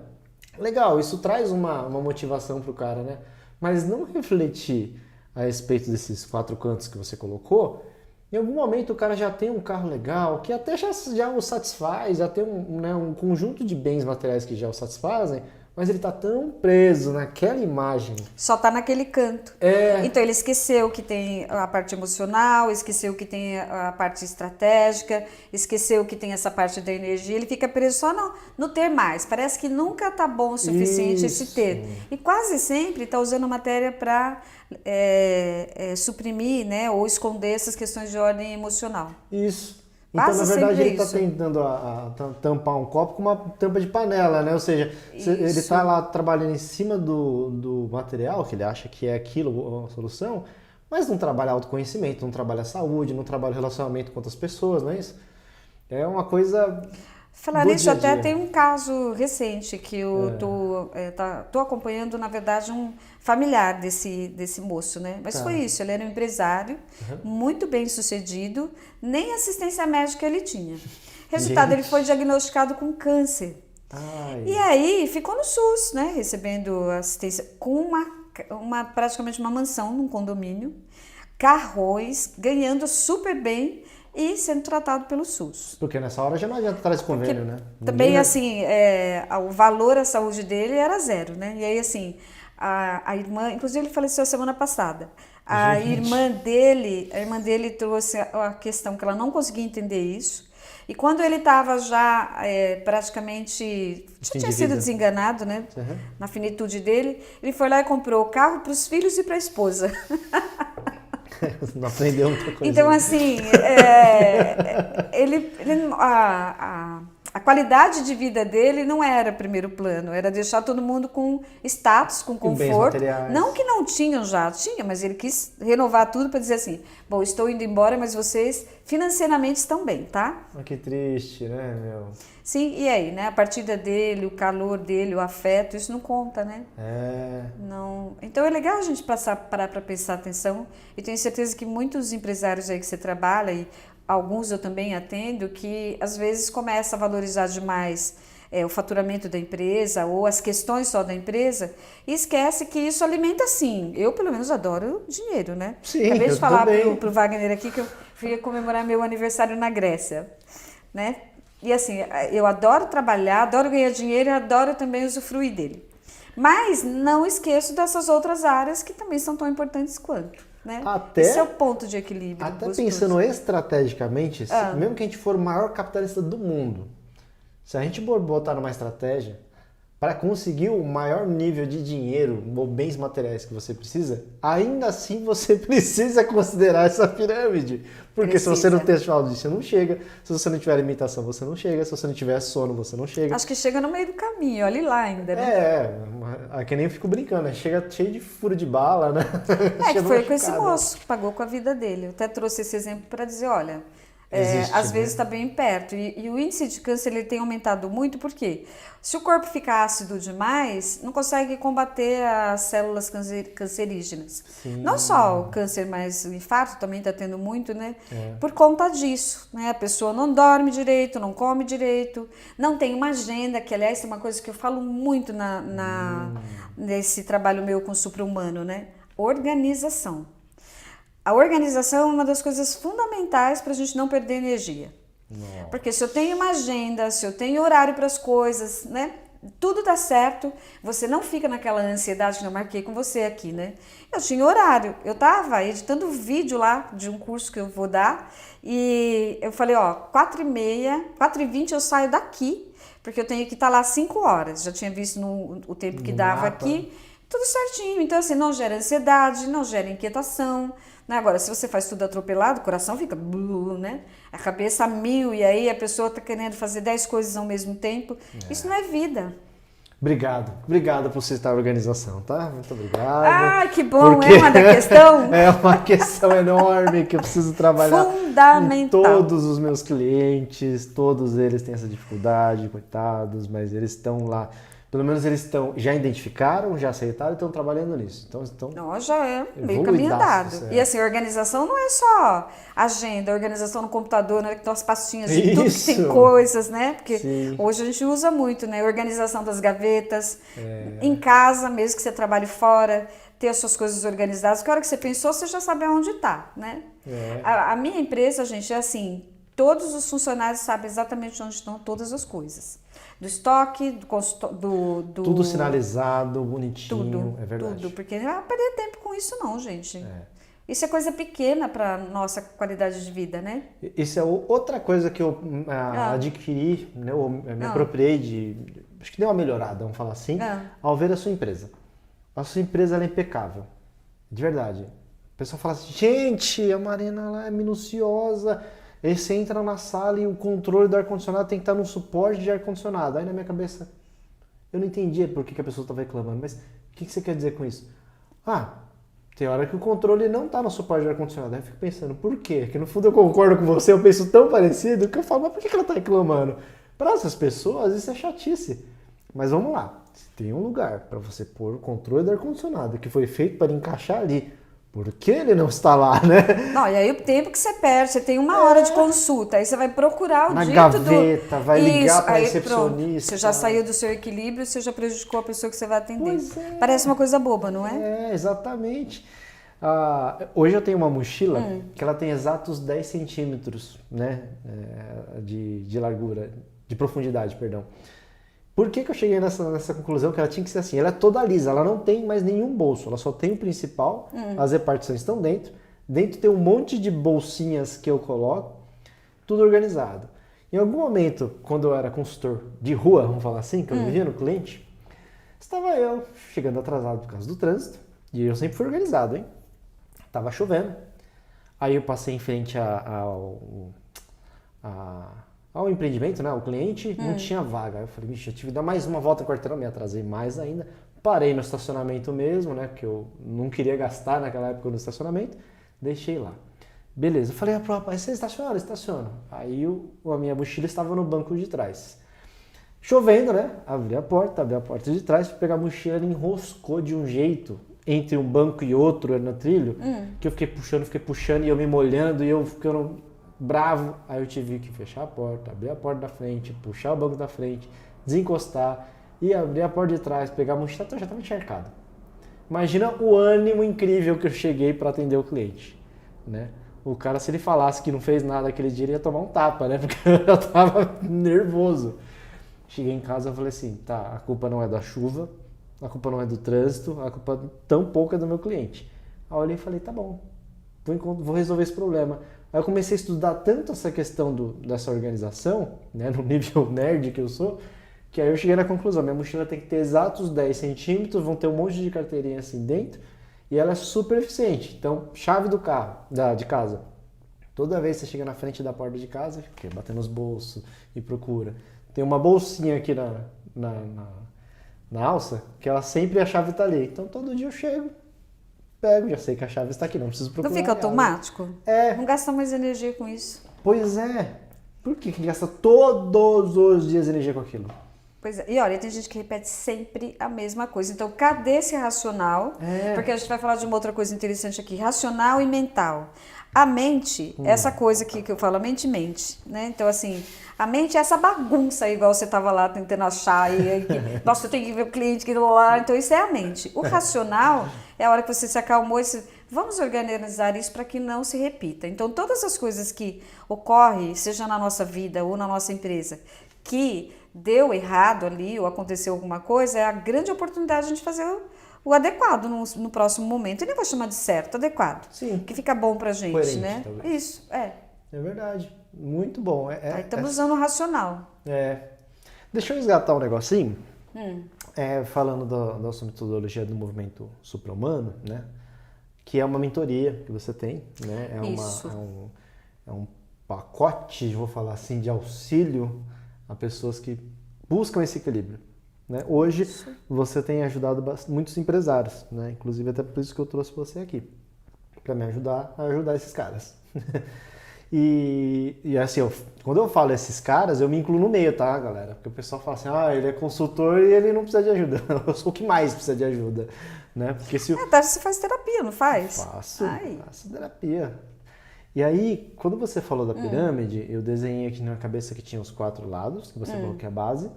Legal, isso traz uma motivação pro cara, né? Mas não refletir a respeito desses 4 cantos que você colocou. Em algum momento o cara já tem um carro legal, que até já o satisfaz, já tem um conjunto de bens materiais que já o satisfazem, mas ele está tão preso naquela imagem. Só está naquele canto. Então ele esqueceu que tem a parte emocional, esqueceu que tem a parte estratégica, esqueceu que tem essa parte da energia, ele fica preso só no ter mais. Parece que nunca está bom o suficiente esse ter. E quase sempre está usando matéria para suprimir, né, ou esconder essas questões de ordem emocional. Isso. Então, na verdade, ele está tentando tampar um copo com uma tampa de panela, né? Ou seja, ele está lá trabalhando em cima do material, que ele acha que é aquilo a solução, mas não trabalha autoconhecimento, não trabalha saúde, não trabalha relacionamento com outras pessoas, não é isso? É uma coisa... Falar nisso, até tem um caso recente que eu tô acompanhando, na verdade, um familiar desse moço, né? Mas foi isso, ele era um empresário, muito bem sucedido, nem assistência médica ele tinha. Resultado, ele foi diagnosticado com câncer. Ai. E aí ficou no SUS, né? Recebendo assistência com praticamente uma mansão num condomínio, carrões, ganhando super bem e sendo tratado pelo SUS. Porque nessa hora já não adianta atrás de convênio, né? Também, assim, o valor à saúde dele era 0, né? E aí, assim, a irmã, inclusive ele faleceu semana passada, a irmã dele trouxe a questão que ela não conseguia entender isso, e quando ele estava já praticamente, já tinha sido desenganado, né? Na finitude dele, ele foi lá e comprou o carro para os filhos e para a esposa. Não aprendeu muita coisa. Então, assim, a qualidade de vida dele não era primeiro plano, era deixar todo mundo com status, com conforto. Não que não tinham já, tinha, mas ele quis renovar tudo para dizer assim, bom, estou indo embora, mas vocês financeiramente estão bem, tá? Que triste, né, meu? Sim, e aí, né? A partida dele, o calor dele, o afeto, isso não conta, né? Não. Então é legal a gente parar para prestar atenção, e tenho certeza que muitos empresários aí que você trabalha, e alguns eu também atendo, que às vezes começa a valorizar demais o faturamento da empresa ou as questões só da empresa e esquece que isso alimenta, sim. Eu, pelo menos, adoro dinheiro, né? Sim, acabei de falar pro Wagner aqui que eu fui comemorar meu aniversário na Grécia, né? E assim, eu adoro trabalhar, adoro ganhar dinheiro e adoro também usufruir dele. Mas não esqueço dessas outras áreas que também são tão importantes quanto. Né? Esse é o ponto de equilíbrio. Até pensando estrategicamente, mesmo que a gente for o maior capitalista do mundo, se a gente botar numa estratégia para conseguir o maior nível de dinheiro ou bens materiais que você precisa, ainda assim você precisa considerar essa pirâmide. Porque se você não tem saúde, você não chega. Se você não tiver alimentação, você não chega. Se você não tiver sono, você não chega. Acho que chega no meio do caminho, olha lá ainda, né? Que nem eu fico brincando, né? Chega cheio de furo de bala, né? Que foi com esse moço que pagou com a vida dele. Eu até trouxe esse exemplo para dizer, olha... às vezes está bem perto. E o índice de câncer ele tem aumentado muito, porque se o corpo fica ácido demais, não consegue combater as células cancerígenas. Sim. Não só o câncer, mas o infarto também está tendo muito, né? Por conta disso, né? A pessoa não dorme direito, não come direito, não tem uma agenda, que aliás é uma coisa que eu falo muito nesse trabalho meu com o supra-humano, né? Organização. A organização é uma das coisas fundamentais para a gente não perder energia. Nossa. Porque se eu tenho uma agenda, se eu tenho horário para as coisas, né? Tudo dá certo, você não fica naquela ansiedade que eu marquei com você aqui, né? Eu tinha horário, eu estava editando vídeo lá de um curso que eu vou dar e eu falei, 4h30, 4h20 eu saio daqui, porque eu tenho que estar lá 5 horas. Já tinha visto o tempo que dava aqui, tudo certinho. Então, assim, não gera ansiedade, não gera inquietação. Agora, se você faz tudo atropelado, o coração fica, né? A cabeça a mil, e aí a pessoa está querendo fazer 10 coisas ao mesmo tempo. Isso não é vida. Obrigado por citar a organização, tá? Muito obrigado. Ah, que bom, é uma da questão? É uma questão enorme que eu preciso trabalhar em Fundamental. todos os meus clientes, todos eles têm essa dificuldade, coitados, mas eles estão lá. Pelo menos eles já identificaram, já aceitaram e estão trabalhando nisso. Então, Não, já é meio evoluidaços, caminho andado. é. E assim, organização não é só agenda, organização no computador, né? Que tem umas pastinhas de tudo que tem Isso. coisas, né? Porque Sim. hoje a gente usa muito, né? Organização das gavetas, em casa, mesmo que você trabalhe fora, ter as suas coisas organizadas. Que a hora que você pensou, você já sabe aonde está, né? É. A minha empresa, gente, é assim, todos os funcionários sabem exatamente onde estão todas as coisas. Do estoque, do Tudo sinalizado, bonitinho, tudo, é verdade. tudo, porque não vai perder tempo com isso não, gente. Isso é coisa pequena para nossa qualidade de vida, né? Isso é outra coisa que eu adquiri, né, eu me apropriei acho que deu uma melhorada, vamos falar assim, ao ver a sua empresa. A sua empresa ela é impecável, de verdade. O pessoal fala assim, gente, a Marina lá é minuciosa. Aí você entra na sala e o controle do ar-condicionado tem que estar no suporte de ar-condicionado. Aí na minha cabeça, eu não entendia por que a pessoa estava reclamando, mas o que você quer dizer com isso? Tem hora que o controle não está no suporte de ar-condicionado. Aí eu fico pensando, por quê? Que no fundo eu concordo com você, eu penso tão parecido que eu falo, mas por que ela está reclamando? Para essas pessoas isso é chatice. Mas vamos lá, se tem um lugar para você pôr o controle do ar-condicionado que foi feito para encaixar ali, por que ele não está lá, né? Não, e aí o tempo que você perde, você tem 1 hora de consulta, aí você vai procurar o Na dito gaveta, vai ligar Isso, para aí recepcionista. pronto, você já saiu do seu equilíbrio, você já prejudicou a pessoa que você vai atender. Pois é. Parece uma coisa boba, não é? É, exatamente. Hoje eu tenho uma mochila que ela tem exatos 10 centímetros, né, de largura, de profundidade, perdão. Por que eu cheguei nessa conclusão que ela tinha que ser assim? Ela é toda lisa, ela não tem mais nenhum bolso, ela só tem o principal, as repartições estão dentro. Dentro tem um monte de bolsinhas que eu coloco, tudo organizado. Em algum momento, quando eu era consultor de rua, vamos falar assim, que eu vivia no cliente, estava eu chegando atrasado por causa do trânsito, e eu sempre fui organizado, hein? Tava chovendo, aí eu passei em frente ao empreendimento, né? O cliente não tinha vaga. Aí eu falei, bicho, eu tive que dar mais uma volta no quarteirão, me atrasei mais ainda. Parei no estacionamento mesmo, né? Porque eu não queria gastar naquela época no estacionamento. Deixei lá. Beleza. Eu falei, rapaz, você estaciona? Estaciona. Aí a minha mochila estava no banco de trás. Chovendo, né? Abri a porta de trás, fui pegar a mochila, ela enroscou de um jeito entre um banco e outro no trilho, que eu fiquei puxando e eu me molhando e eu ficando bravo. Aí eu tive que fechar a porta, abrir a porta da frente, puxar o banco da frente, desencostar e abrir a porta de trás, pegar a mochila, já estava encharcado. Imagina o ânimo incrível que eu cheguei para atender o cliente, né? O cara, se ele falasse que não fez nada aquele dia, ele ia tomar um tapa, né? Porque eu já tava nervoso. Cheguei em casa e falei assim, tá, a culpa não é da chuva, a culpa não é do trânsito, a culpa tampouco é do meu cliente. Aí eu olhei e falei, tá bom, vou resolver esse problema. Aí eu comecei a estudar tanto essa questão dessa organização, né, no nível nerd que eu sou, que aí eu cheguei na conclusão, minha mochila tem que ter exatos 10 centímetros, vão ter um monte de carteirinha assim dentro, e ela é super eficiente. Então, chave do carro, de casa. Toda vez que você chega na frente da porta de casa, fica batendo nos bolsos e procura. Tem uma bolsinha aqui na alça, que ela sempre a chave está ali. Então, todo dia eu chego, pego, já sei que a chave está aqui, não preciso procurar. Não fica automático? É. Não gasta mais energia com isso. Pois é. Por que gasta todos os dias energia com aquilo? Pois é. E olha, tem gente que repete sempre a mesma coisa. Então, cadê esse racional? Porque a gente vai falar de uma outra coisa interessante aqui. Racional e mental. A mente, essa coisa aqui que eu falo, a mente, né? Então, assim, a mente é essa bagunça, igual você estava lá tentando achar. Nossa, eu tenho que ver o cliente que lá. Então, isso é a mente. O racional é a hora que você se acalmou e você... Vamos organizar isso para que não se repita. Então, todas as coisas que ocorrem, seja na nossa vida ou na nossa empresa, que deu errado ali ou aconteceu alguma coisa, é a grande oportunidade de a gente fazer o adequado no próximo momento. Eu nem vou chamar de certo, adequado. Sim. Que fica bom pra gente, coerente, né? Talvez. Isso, é. É verdade. Muito bom. Aí estamos usando o racional. Deixa eu resgatar um negocinho. Falando da sua metodologia do movimento supra-humano, né? Que é uma mentoria que você tem, né? É um pacote, vou falar assim, de auxílio a pessoas que buscam esse equilíbrio, né? Hoje você tem ajudado muitos empresários, né? Inclusive até por isso que eu trouxe você aqui, para me ajudar a ajudar esses caras. E assim, quando eu falo esses caras, eu me incluo no meio, tá, galera? Porque o pessoal fala assim, ele é consultor e ele não precisa de ajuda. Eu sou o que mais precisa de ajuda, né? Porque se Você faz terapia, não faz? faço terapia. E aí, quando você falou da pirâmide, eu desenhei aqui na cabeça que tinha os 4 lados, que você falou que é a base.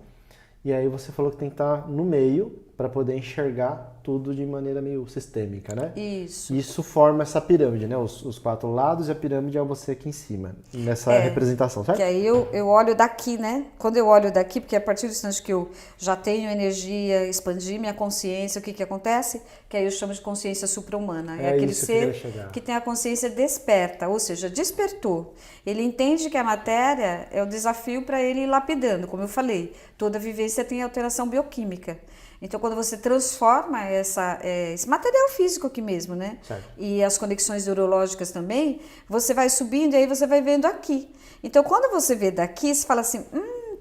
E aí você falou que tem que estar no meio para poder enxergar tudo de maneira meio sistêmica, né? Isso. Isso forma essa pirâmide, né? Os 4 lados e a pirâmide é você aqui em cima, nessa representação, certo? Que aí eu olho daqui, né? Quando eu olho daqui, porque a partir do instante que eu já tenho energia, expandir minha consciência, o que acontece? Que aí eu chamo de consciência supra-humana. É aquele ser que tem a consciência desperta, ou seja, despertou. Ele entende que a matéria é o desafio para ele ir lapidando, como eu falei. Toda vivência tem alteração bioquímica. Então, quando você transforma esse material físico aqui mesmo, né? Certo. E as conexões neurológicas também, você vai subindo e aí você vai vendo aqui. Então, quando você vê daqui, você fala assim,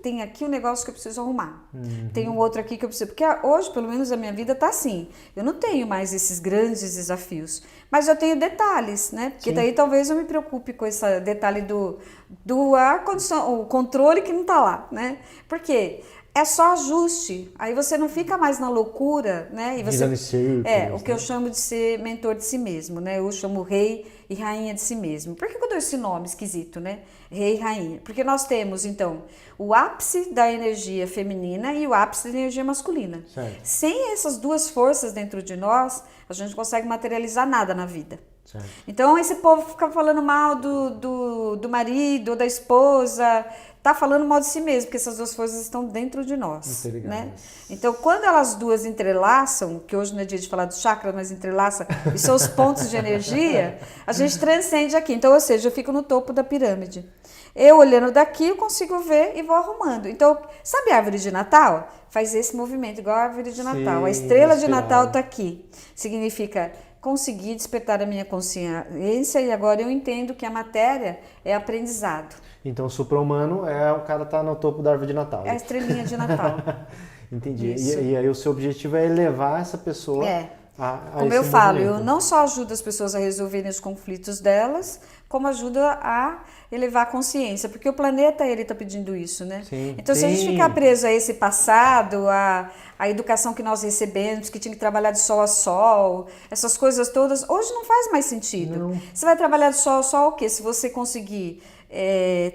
tem aqui um negócio que eu preciso arrumar. Tem um outro aqui que eu preciso... Porque hoje, pelo menos, a minha vida está assim. Eu não tenho mais esses grandes desafios. Mas eu tenho detalhes, né? Porque daí talvez eu me preocupe com esse detalhe do ar-condicionado, o controle que não está lá, né? Por quê? É só ajuste, aí você não fica mais na loucura, né? E você, o que eu chamo de ser mentor de si mesmo, né? Eu chamo rei e rainha de si mesmo. Por que eu dou esse nome esquisito, né? Rei e rainha. Porque nós temos, então, o ápice da energia feminina e o ápice da energia masculina. Certo. Sem essas duas forças dentro de nós, a gente não consegue materializar nada na vida. Certo. Então, esse povo fica falando mal do marido ou da esposa... Tá falando mal de si mesmo, porque essas duas forças estão dentro de nós, né? Então, quando elas duas entrelaçam, que hoje não é dia de falar do chakra, mas entrelaça, e são os pontos de energia, a gente transcende aqui. Então, ou seja, eu fico no topo da pirâmide. Eu, olhando daqui, eu consigo ver e vou arrumando. Então, sabe a árvore de Natal? Faz esse movimento, igual a árvore de Natal. A estrela de Natal tá aqui. Significa... conseguir despertar a minha consciência e agora eu entendo que a matéria é aprendizado. Então, o supra-humano é o cara tá no topo da árvore de Natal. É a estrelinha de Natal. Entendi. E aí o seu objetivo é elevar essa pessoa a como esse eu falo, movimento. eu não só ajudo as pessoas a resolverem os conflitos delas, como ajudo a elevar a consciência, porque o planeta ele está pedindo isso, né? Sim, então, se a gente ficar preso a esse passado, a educação que nós recebemos, que tinha que trabalhar de sol a sol, essas coisas todas, hoje não faz mais sentido. Não. Você vai trabalhar de sol a sol o quê? Se você conseguir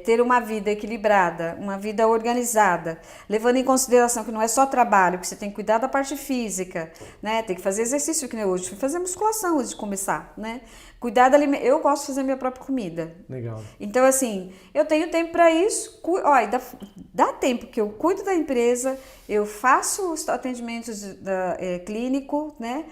ter uma vida equilibrada, uma vida organizada, levando em consideração que não é só trabalho, que você tem que cuidar da parte física, né? Tem que fazer exercício, que nem hoje, fui fazer musculação antes de começar, né? Cuidar da alimentação, eu gosto de fazer minha própria comida. Legal. Então, assim, eu tenho tempo para isso, dá tempo que eu cuido da empresa, eu faço os atendimentos clínico, né?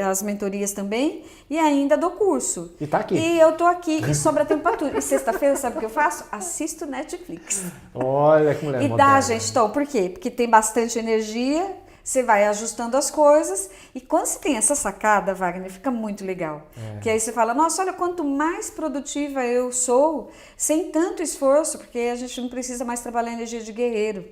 As mentorias também, e ainda dou curso. E tá aqui. E eu tô aqui e sobra tempo pra tudo. E sexta-feira, sabe o que eu faço? Assisto Netflix. Olha que mulher E moderna. dá, gente. Então, por quê? Porque tem bastante energia, você vai ajustando as coisas, e quando você tem essa sacada, Wagner, fica muito legal. Que aí você fala, nossa, olha quanto mais produtiva eu sou, sem tanto esforço, porque a gente não precisa mais trabalhar a energia de guerreiro.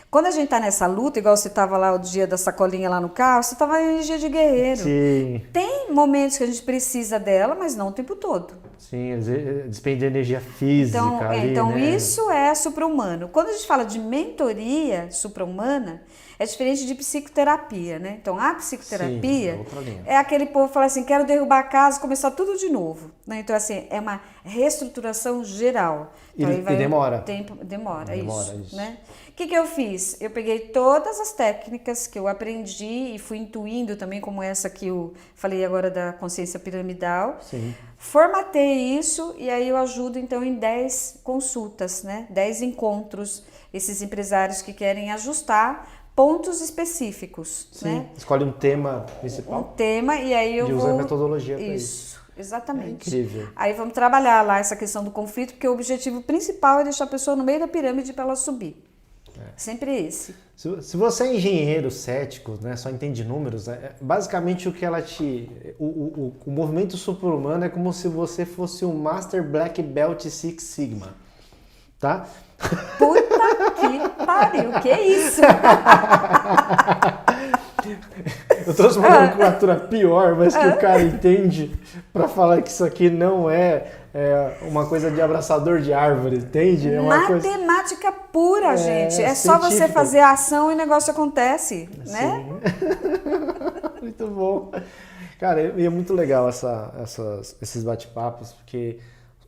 Quando a gente tá nessa luta, igual você tava lá o dia da sacolinha lá no carro, você tava em energia de guerreiro. Sim. Tem momentos que a gente precisa dela, mas não o tempo todo. Sim, despende de energia física ali, então né? isso é supra-humano. Quando a gente fala de mentoria supra-humana, é diferente de psicoterapia, né? Então, a psicoterapia Sim, outra linha. é aquele povo que fala assim, quero derrubar a casa e começar tudo de novo. Né? Então, assim, é uma reestruturação geral. Então, E demora. Demora isso. Né? O que eu fiz? Eu peguei todas as técnicas que eu aprendi e fui intuindo também, como essa que eu falei agora da consciência piramidal. Sim. Formatei isso e aí eu ajudo então em 10 consultas, né? 10 encontros, esses empresários que querem ajustar pontos específicos. Sim. Né? Escolhe um tema principal. Um tema e aí eu usa a metodologia para isso. Exatamente. É incrível. Aí vamos trabalhar lá essa questão do conflito, porque o objetivo principal é deixar a pessoa no meio da pirâmide para ela subir. Sempre esse. Se você é engenheiro cético, né, só entende números, basicamente o que ela o movimento supra-humano é como se você fosse um Master Black Belt Six Sigma, tá? Puta que Otário, que isso? Eu trouxe uma nomenclatura pior, mas que o cara entende pra falar que isso aqui não é uma coisa de abraçador de árvore, entende? É uma coisa... Matemática pura, gente. É só você científico. fazer a ação e o negócio acontece, né? Sim. Muito bom. Cara, e é muito legal esses bate-papos, porque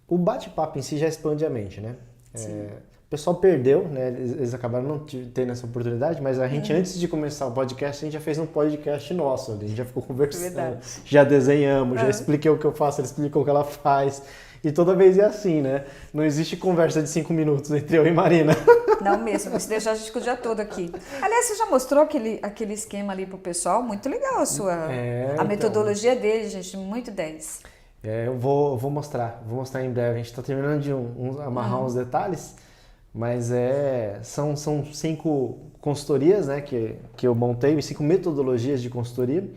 o bate-papo em si já expande a mente, né? O pessoal perdeu, né? Eles acabaram não tendo essa oportunidade, mas a gente, antes de começar o podcast, a gente já fez um podcast nosso, a gente já ficou conversando, Verdade. já desenhamos, já expliquei o que eu faço, ela explicou o que ela faz. E toda vez é assim, né? Não existe conversa de 5 minutos entre eu e Marina. Não mesmo, se deixar a gente fica o dia todo aqui. Aliás, você já mostrou aquele esquema ali pro pessoal? Muito legal a metodologia dele, gente, muito 10. Eu vou mostrar em breve. A gente está terminando de amarrar uns detalhes, mas são 5 consultorias, né, que eu montei, 5 metodologias de consultoria.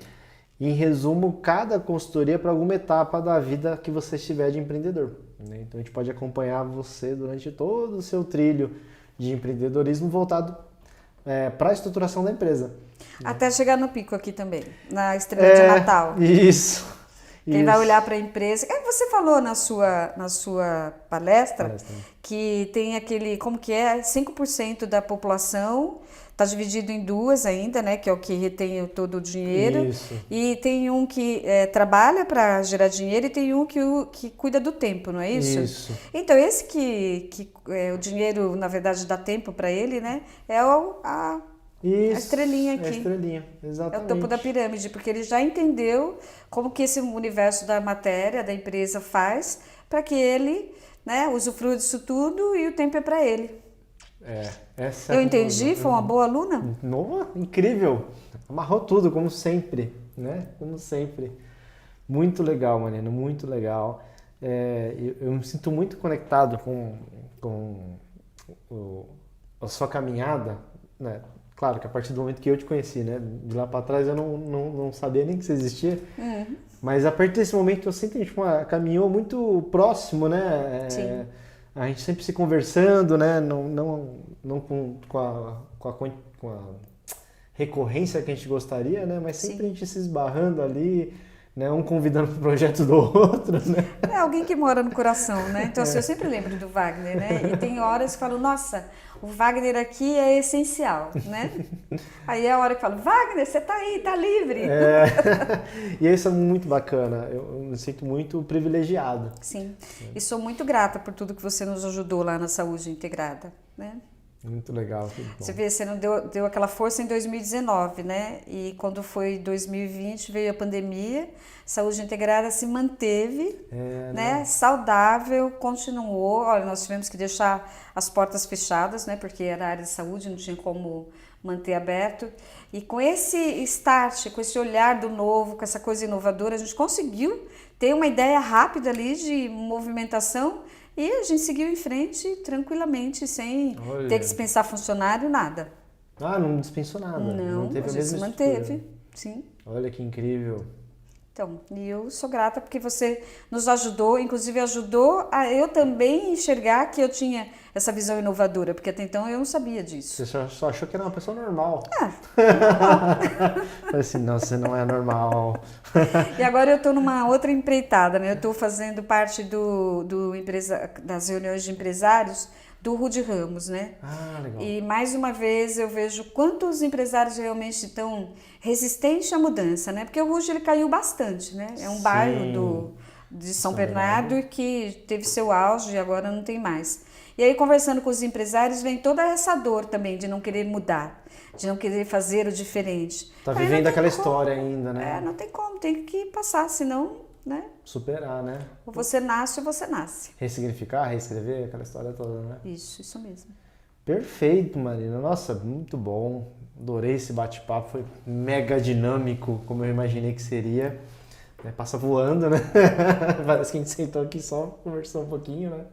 E, em resumo, cada consultoria para alguma etapa da vida que você estiver de empreendedor, né? Então a gente pode acompanhar você durante todo o seu trilho de empreendedorismo voltado para a estruturação da empresa. Até chegar no pico aqui também, na estrela de Natal. Isso. Quem vai olhar para a empresa... Você falou na sua palestra que tem aquele... Como que é? 5% da população está dividido em 2 ainda, né? Que é o que retém todo o dinheiro. Isso. E tem um que trabalha para gerar dinheiro e tem um que cuida do tempo, não é isso? Isso. Então, esse que o dinheiro, na verdade, dá tempo para ele, né? É a estrelinha aqui. É a estrelinha, exatamente. É o topo da pirâmide, porque ele já entendeu como que esse universo da matéria, da empresa faz para que ele, né, usufrua disso tudo e o tempo é para ele. Essa Eu entendi? Foi uma boa aluna? Incrível. Amarrou tudo, como sempre, né? Como sempre. Muito legal, Marina, muito legal. Eu me sinto muito conectado com a sua caminhada, né? Claro que a partir do momento que eu te conheci, né? De lá para trás eu não sabia nem que você existia. Mas a partir desse momento eu sinto que a gente caminhou muito próximo, né? Sim. A gente sempre se conversando, né? Não com a recorrência que a gente gostaria, né? Mas sempre a gente se esbarrando ali, né? Um convidando para o projeto do outro, né? É alguém que mora no coração, né? Então, assim, eu sempre lembro do Wagner, né? E tem horas que falo, nossa, o Wagner aqui é essencial, né? Aí é a hora que falo, Wagner, você tá aí, tá livre. E isso é muito bacana, eu me sinto muito privilegiado. Sim, e sou muito grata por tudo que você nos ajudou lá na Saúde Integrada, né? Muito legal. Você vê, você não deu aquela força em 2019, né? E quando foi 2020, veio a pandemia, Saúde Integrada se manteve, né? Saudável, continuou. Olha, nós tivemos que deixar as portas fechadas, né? Porque era área de saúde, não tinha como manter aberto. E com esse start, com esse olhar do novo, com essa coisa inovadora, a gente conseguiu ter uma ideia rápida ali de movimentação. E a gente seguiu em frente tranquilamente, sem ter que dispensar funcionário, nada. Não dispensou nada. Não, teve a gente se manteve, sim. Olha que incrível. Então, e eu sou grata porque você nos ajudou, inclusive ajudou a eu também enxergar que eu tinha essa visão inovadora, porque até então eu não sabia disso. Você só achou que era uma pessoa normal. Normal. Falei assim, não, você não é normal. E agora eu estou numa outra empreitada, né? Eu estou fazendo parte das reuniões de empresários do Rude Ramos, né? Legal. E mais uma vez eu vejo quantos empresários realmente estão resistentes à mudança, né? Porque o Rude ele caiu bastante, né? É um bairro de São Bernardo que teve seu auge e agora não tem mais. E aí, conversando com os empresários, vem toda essa dor também de não querer mudar, de não querer fazer o diferente. Tá vivendo aquela história ainda, né? Não tem como, tem que passar, senão, né? Superar, né? Ou você nasce ou você nasce. Ressignificar, reescrever, aquela história toda, né? Isso mesmo. Perfeito, Marina. Nossa, muito bom. Adorei esse bate-papo, foi mega dinâmico, como eu imaginei que seria. Passa voando, né? Parece que a gente sentou aqui só, conversou um pouquinho, né?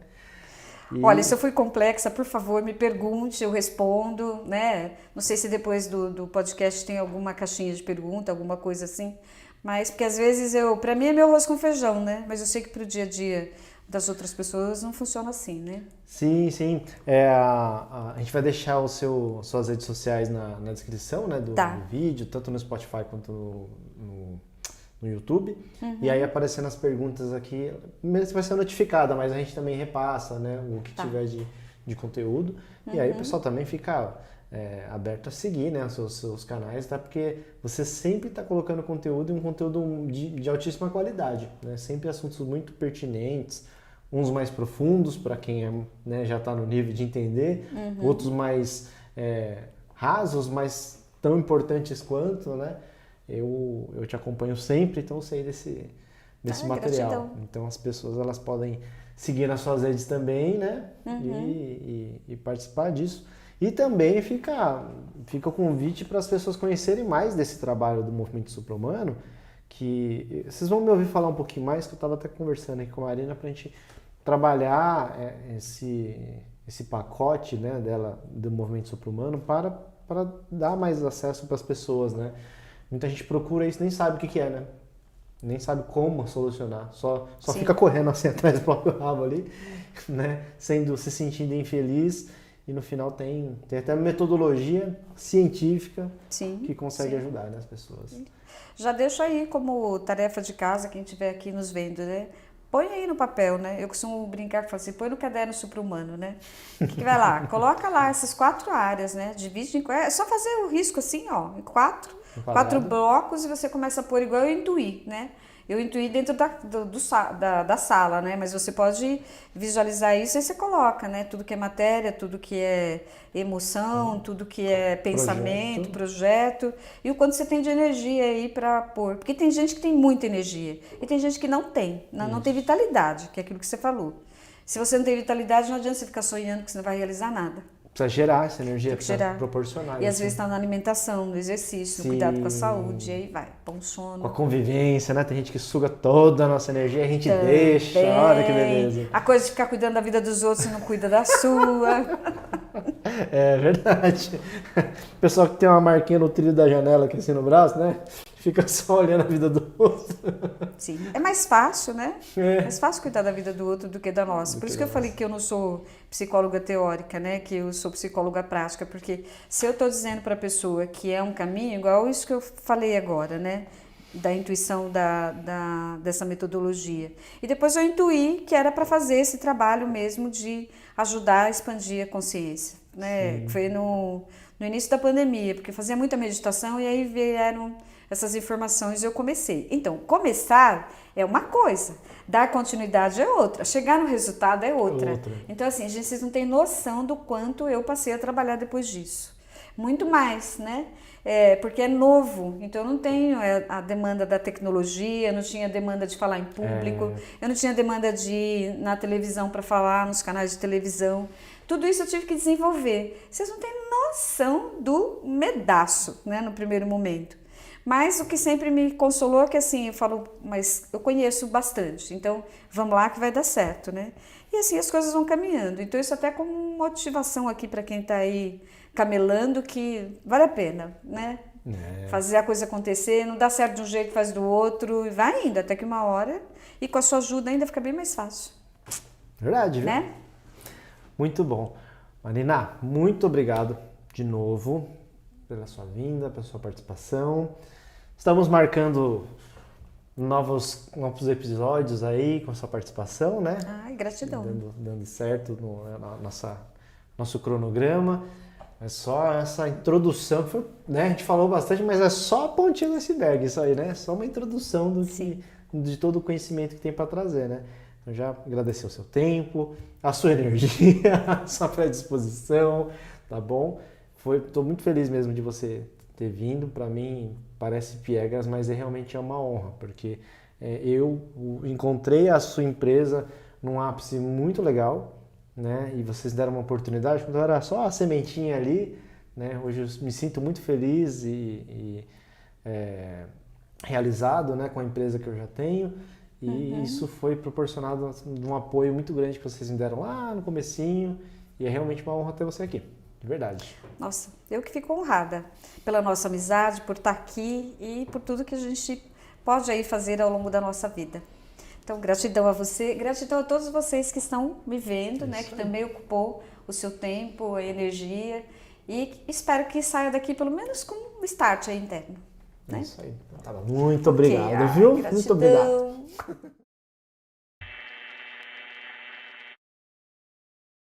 Olha, se eu fui complexa, por favor, me pergunte, eu respondo, né? Não sei se depois do podcast tem alguma caixinha de pergunta, alguma coisa assim, mas porque às vezes para mim é meu arroz com feijão, né? Mas eu sei que pro dia a dia das outras pessoas não funciona assim, né? Sim, sim. A gente vai deixar suas redes sociais na descrição, né, do vídeo, tanto no Spotify quanto no YouTube. E aí aparecendo as perguntas aqui, mesmo vai ser notificada, mas a gente também repassa, né, o que tiver de conteúdo. E aí o pessoal também fica aberto a seguir, né, os seus canais, tá? Porque você sempre está colocando conteúdo e um conteúdo de altíssima qualidade, né? Sempre assuntos muito pertinentes, uns mais profundos para quem né, já está no nível de entender, outros mais rasos, mas tão importantes quanto, né? Eu te acompanho sempre, então eu sei desse material. Gratidão. Então as pessoas elas podem seguir nas suas redes também, né? E participar disso. E também fica o convite para as pessoas conhecerem mais desse trabalho do movimento supra-humano, que vocês vão me ouvir falar um pouquinho mais, que eu estava até conversando aqui com a Marina para a gente trabalhar esse pacote, né, dela, do movimento supra-humano para dar mais acesso para as pessoas, né? Muita gente procura isso, nem sabe o que é, né? Nem sabe como solucionar, só fica correndo assim atrás do próprio rabo ali, né? Se sentindo infeliz. E no final tem até metodologia científica que consegue ajudar, né, as pessoas. Já deixo aí como tarefa de casa, quem estiver aqui nos vendo, né? Põe aí no papel, né? Eu costumo brincar com assim, põe no caderno supra-humano, né? Que vai lá, coloca lá essas 4 áreas, né? Divide em 4, é só fazer o risco assim, ó, em 4 blocos e você começa a pôr igual eu intuí, né? Eu intuí dentro da sala, né? Mas você pode visualizar isso e você coloca, né? Tudo que é matéria, tudo que é emoção, tudo que é pensamento, projeto. E o quanto você tem de energia aí para pôr. Porque tem gente que tem muita energia e tem gente que não tem. Não tem vitalidade, que é aquilo que você falou. Se você não tem vitalidade, não adianta você ficar sonhando que você não vai realizar nada. Precisa gerar essa energia, precisa proporcionar. E às vezes está na alimentação, no exercício, no cuidado com a saúde, e aí vai, bom sono. Com a convivência, né? Tem gente que suga toda a nossa energia, a gente deixa, olha que beleza. A coisa de ficar cuidando da vida dos outros e não cuida da sua. É verdade. O pessoal que tem uma marquinha no trilho da janela aqui assim no braço, né? Fica só olhando a vida do outro. Sim, é mais fácil, né? É mais fácil cuidar da vida do outro do que da nossa. Por isso que eu falei que eu não sou psicóloga teórica, né? Que eu sou psicóloga prática, porque se eu estou dizendo para a pessoa que é um caminho, igual isso que eu falei agora, né? Da intuição dessa metodologia. E depois eu intuí que era para fazer esse trabalho mesmo de ajudar a expandir a consciência, né? Foi no início da pandemia, porque eu fazia muita meditação e aí vieram essas informações e eu comecei. Então, começar é uma coisa, dar continuidade é outra, chegar no resultado é outra. Então, assim, vocês não têm noção do quanto eu passei a trabalhar depois disso. Muito mais, né? Porque é novo, então eu não tenho a demanda da tecnologia, não tinha demanda de falar em público, eu não tinha demanda de ir na televisão para falar, nos canais de televisão. Tudo isso eu tive que desenvolver. Vocês não têm noção do medaço, né, no primeiro momento. Mas o que sempre me consolou é que assim, eu falo, mas eu conheço bastante, então vamos lá que vai dar certo, né? E assim as coisas vão caminhando. Então isso até como motivação aqui para quem está aí camelando, que vale a pena, né? Fazer a coisa acontecer, não dá certo de um jeito, faz do outro, e vai indo até que uma hora, e com a sua ajuda ainda fica bem mais fácil. Verdade, viu? Né? Muito bom. Marina, muito obrigado de novo pela sua vinda, pela sua participação. Estamos marcando novos episódios aí com a sua participação, né? Ai, gratidão. Dando certo no nosso cronograma. É só essa introdução, né? A gente falou bastante, mas é só a pontinha do iceberg isso aí, né? Só uma introdução de todo o conhecimento que tem para trazer, né? Então já agradecer o seu tempo, a sua energia, a sua predisposição, tá bom? Estou muito feliz mesmo de você ter vindo. Para mim parece piegas, mas realmente é uma honra, porque eu encontrei a sua empresa num ápice muito legal, né? E vocês deram uma oportunidade, quando era só a sementinha ali, né? Hoje eu me sinto muito feliz e realizado, né? Com a empresa que eu já tenho. E isso foi proporcionado de um apoio muito grande que vocês me deram lá no comecinho. E é realmente uma honra ter você aqui, de verdade. Nossa, eu que fico honrada pela nossa amizade, por estar aqui e por tudo que a gente pode aí fazer ao longo da nossa vida. Então, gratidão a você, gratidão a todos vocês que estão me vendo, né? Que aí. também ocupou o seu tempo, a energia. E espero que saia daqui pelo menos com um start aí interno. Né? Isso aí. Então, tá bom. Muito obrigado, Ok, viu? gratidão. Muito obrigado.